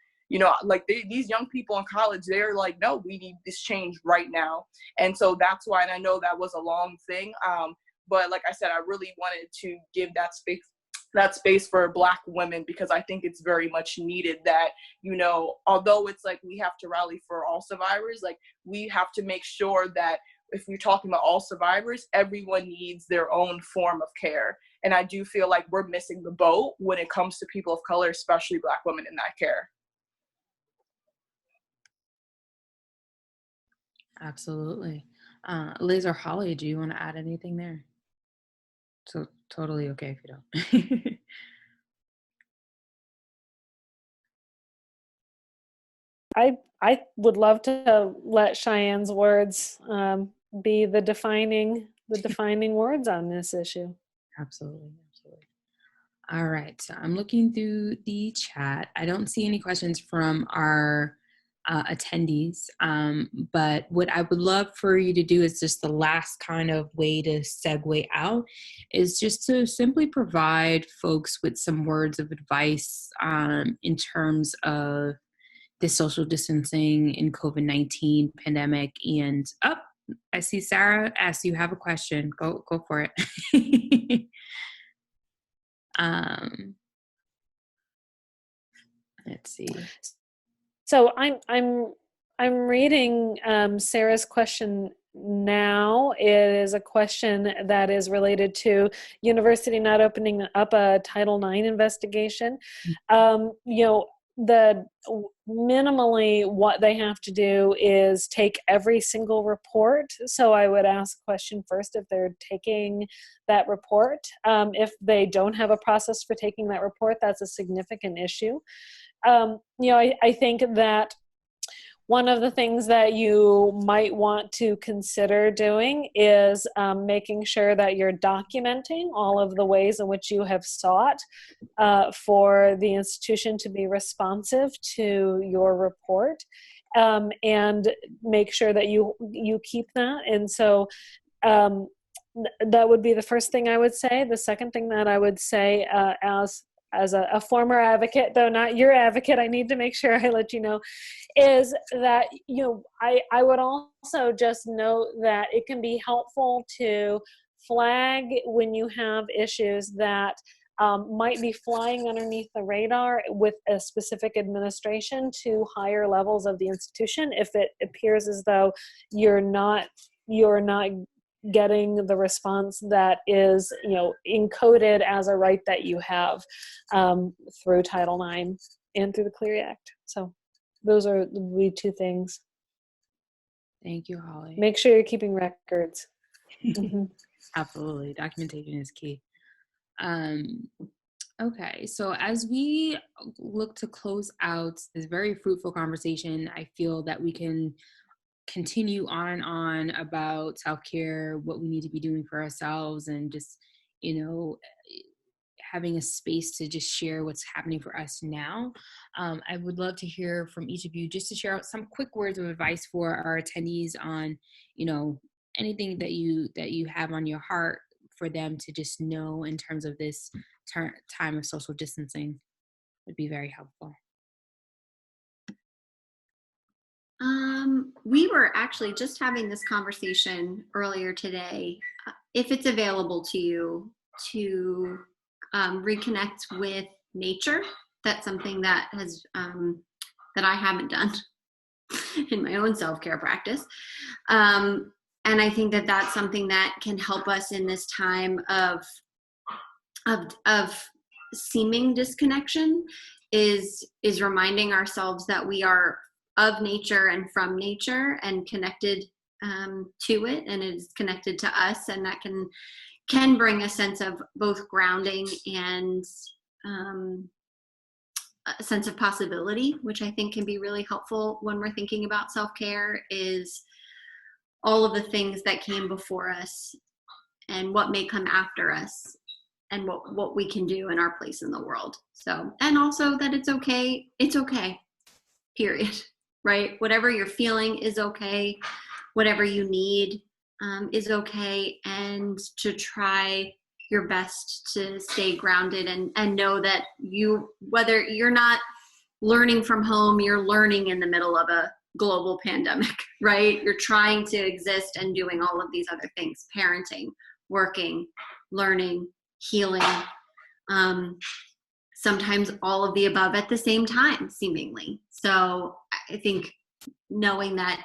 Like these young people in college, they're like, no, we need this change right now. And so that's why, and I know that was a long thing. But like I said, I really wanted to give that space for Black women, because I think it's very much needed that, although it's like we have to rally for all survivors, like we have to make sure that if we're talking about all survivors, everyone needs their own form of care. And I do feel like we're missing the boat when it comes to people of color, especially Black women in that care. Absolutely. Liz or Holly, do you want to add anything there? So totally okay if you don't. I would love to let Cheyenne's words be the defining words on this issue. Absolutely. All right, so I'm looking through the chat. I don't see any questions from our attendees, but what I would love for you to do is just the last kind of way to segue out is just to simply provide folks with some words of advice in terms of the social distancing in COVID-19 pandemic. And I see Sarah asks you have a question. Go for it. Let's see. So I'm reading Sarah's question now. It is a question that is related to university not opening up a Title IX investigation. The minimally what they have to do is take every single report. So I would ask a question first if they're taking that report. If they don't have a process for taking that report, that's a significant issue. I think that one of the things that you might want to consider doing is making sure that you're documenting all of the ways in which you have sought for the institution to be responsive to your report, and make sure that you keep that. And so that would be the first thing I would say. The second thing that I would say, as a former advocate, though not your advocate, I need to make sure I let you know, is that, I would also just note that it can be helpful to flag when you have issues that might be flying underneath the radar with a specific administration to higher levels of the institution if it appears as though you're not getting the response that is, encoded as a right that you have through Title IX and through the Clery Act. So those are the two things. Thank you, Holly. Make sure you're keeping records. Mm-hmm. Absolutely. Documentation is key. Okay, so as we look to close out this very fruitful conversation, I feel that we can continue on and on about self-care, what we need to be doing for ourselves, and just, having a space to just share what's happening for us now. I would love to hear from each of you, just to share out some quick words of advice for our attendees on, anything that you have on your heart for them to just know in terms of this time of social distancing would be very helpful. We were actually just having this conversation earlier today. If it's available to you to reconnect with nature, that's something that has that I haven't done in my own self-care practice. And I think that that's something that can help us in this time of seeming disconnection, is reminding ourselves that we are of nature and from nature and connected to it, and it is connected to us, and that can bring a sense of both grounding and a sense of possibility, which I think can be really helpful when we're thinking about self-care, is all of the things that came before us and what may come after us and what we can do in our place in the world. So, and also that it's okay, period, right? Whatever you're feeling is okay. Whatever you need is okay. And to try your best to stay grounded and know that whether you're not learning from home, you're learning in the middle of a global pandemic, right? You're trying to exist and doing all of these other things: parenting, working, learning, healing, sometimes all of the above at the same time, seemingly. So I think knowing that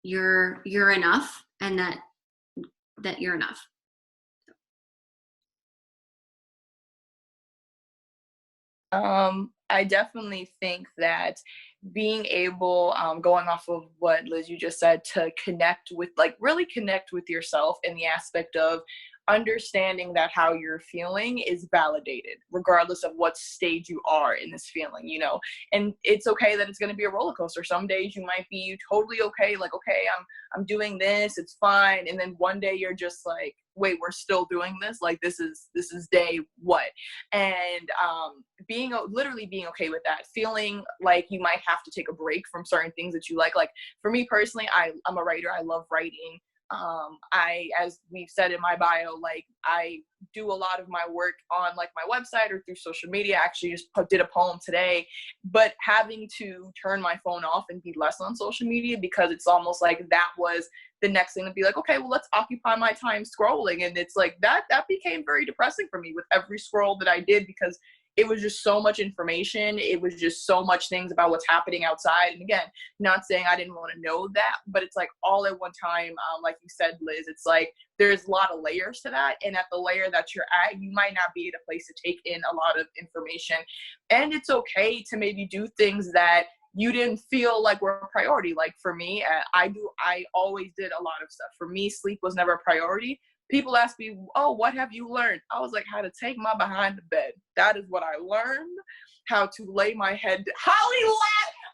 you're enough, and that you're enough. I definitely think that being able, going off of what Liz, you just said, to really connect with yourself in the aspect of understanding that how you're feeling is validated, regardless of what stage you are in this feeling, and it's okay that it's going to be a roller coaster. Some days you might be totally okay, like, okay, I'm doing this, it's fine. And then one day you're just like, wait, we're still doing this? Like, this is day what? And literally being okay with that, feeling like you might have to take a break from certain things that you like for me personally, I'm a writer. I love writing. As we've said in my bio, I do a lot of my work on my website or through social media. I actually just did a poem today, but having to turn my phone off and be less on social media, because it's almost like that was the next thing to be like, okay, well, let's occupy my time scrolling. And it's like that became very depressing for me with every scroll that I did, because it was just so much information. It was just so much things about what's happening outside. And again, not saying I didn't want to know that, but it's all at one time. Like you said, Liz, it's there's a lot of layers to that. And at the layer that you're at, you might not be at a place to take in a lot of information. And it's okay to maybe do things that you didn't feel like were a priority. Like for me, I always did a lot of stuff. For me, sleep was never a priority. People ask me, oh, what have you learned? I was like, how to take my behind to bed. That is what I learned. How to lay my head. Holly,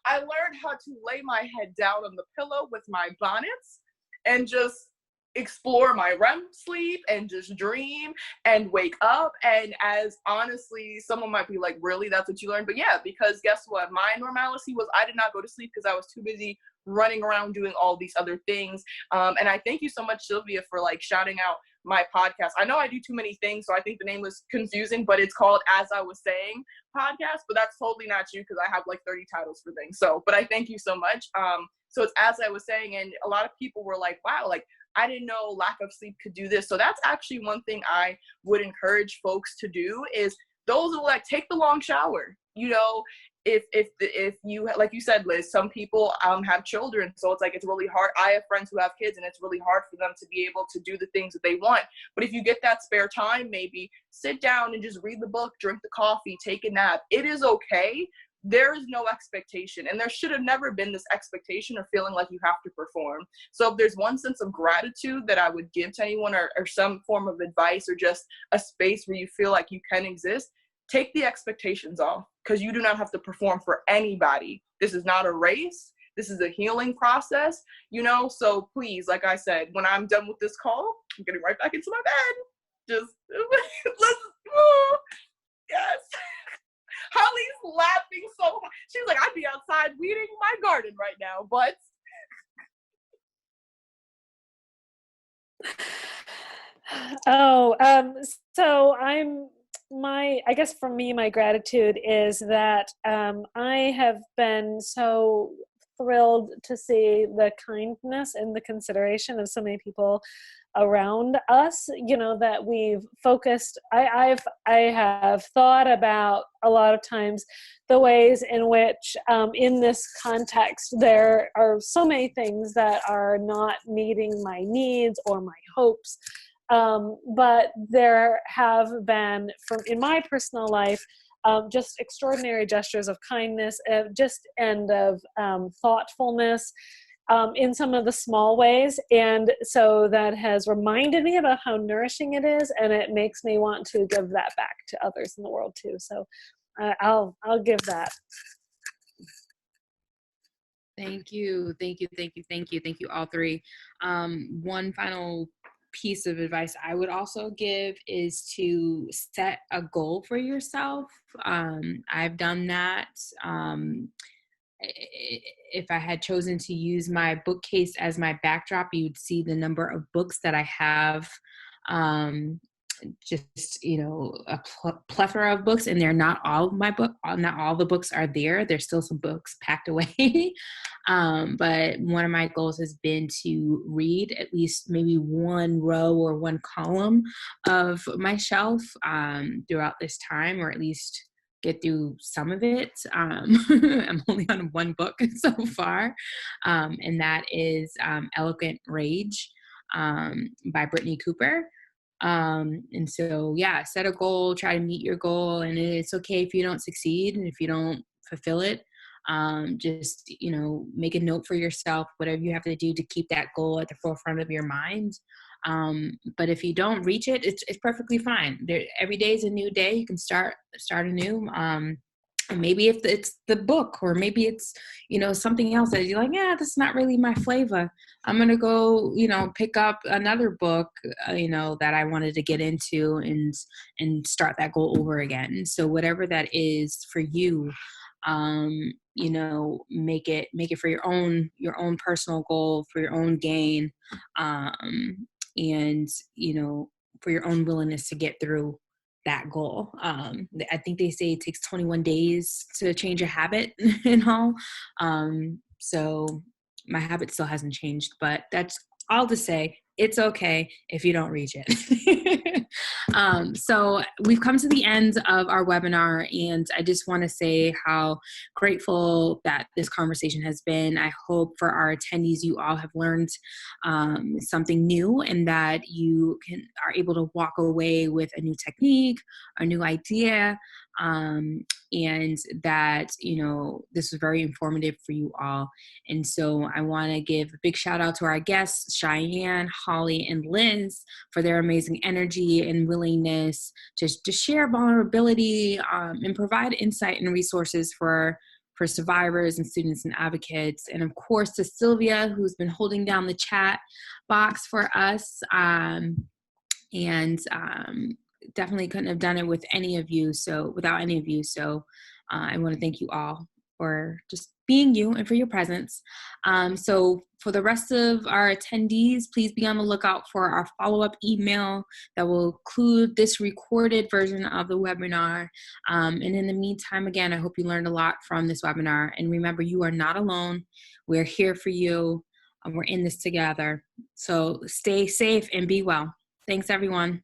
I learned how to lay my head down on the pillow with my bonnets and just explore my REM sleep and just dream and wake up. And as honestly, someone might be like, really, that's what you learned? But yeah, because guess what? My normalcy was I did not go to sleep because I was too busy running around doing all these other things. And I thank you so much, Sylvia, for like shouting out my podcast. I know I do too many things, so I think the name was confusing, but it's called As I Was Saying Podcast, but that's totally not you because I have like 30 titles for things. So, but I thank you so much. So it's As I Was Saying, and a lot of people were like, wow, like I didn't know lack of sleep could do this. So that's actually one thing I would encourage folks to do is those who like take the long shower, you know, if you, like you said, Liz, some people have children, so it's like it's really hard. I have friends who have kids, and it's really hard for them to be able to do the things that they want. But if you get that spare time, maybe sit down and just read the book, drink the coffee, take a nap. It is okay. There is no expectation, and there should have never been this expectation or feeling like you have to perform. So if there's one sense of gratitude that I would give to anyone, or some form of advice, or just a space where you feel like you can exist, take the expectations off, because you do not have to perform for anybody. This is not a race. This is a healing process, you know? So please, like I said, when I'm done with this call, I'm getting right back into my bed. Just, let's, yes. Holly's laughing so hard. She's like, I'd be outside weeding my garden right now, but. So I guess for me, my gratitude is that I have been so thrilled to see the kindness and the consideration of so many people around us, you know, that we've focused. I have thought about a lot of times the ways in which in this context there are so many things that are not meeting my needs or my hopes. But there have been, in my personal life, just extraordinary gestures of kindness, and of thoughtfulness in some of the small ways. And so that has reminded me about how nourishing it is, and it makes me want to give that back to others in the world too. So I'll give that. Thank you, all three. One final piece of advice I would also give is to set a goal for yourself. I've done that. If I had chosen to use my bookcase as my backdrop, you'd see the number of books that I have. Just, you know, a plethora of books, and they're not all of my book. Not all the books are there. There's still some books packed away. But one of my goals has been to read at least maybe one row or one column of my shelf throughout this time, or at least get through some of it. I'm only on one book so far, and that is Eloquent Rage by Brittany Cooper. And so, yeah, set a goal, try to meet your goal, and it's okay if you don't succeed and if you don't fulfill it. Just, you know, make a note for yourself, whatever you have to do to keep that goal at the forefront of your mind. But if you don't reach it, it's perfectly fine. Every day is a new day. You can start anew. And maybe if it's the book, or maybe it's, you know, something else that you're like, yeah, that's not really my flavor. I'm going to go, you know, pick up another book, you know, that I wanted to get into and start that goal over again. So whatever that is for you, you know, make it for your own personal goal, for your own gain. And, you know, for your own willingness to get through that goal. I think they say it takes 21 days to change a habit and all. So my habit still hasn't changed, but that's all to say, it's okay if you don't reach it. So we've come to the end of our webinar, and I just want to say how grateful that this conversation has been. I hope for our attendees, you all have learned something new, and that you are able to walk away with a new technique, a new idea, and that, you know, this was very informative for you all. And so I want to give a big shout out to our guests, Cheyenne, Holly, and Liz, for their amazing energy and willingness to share vulnerability and provide insight and resources for for survivors and students and advocates. And of course, to Sylvia, who's been holding down the chat box for us. Definitely couldn't have done it with any of you. So without any of you. So I want to thank you all for just being you and for your presence. So for the rest of our attendees, please be on the lookout for our follow-up email that will include this recorded version of the webinar. And in the meantime, again, I hope you learned a lot from this webinar. And remember, you are not alone. We're here for you. And we're in this together. So stay safe and be well. Thanks, everyone.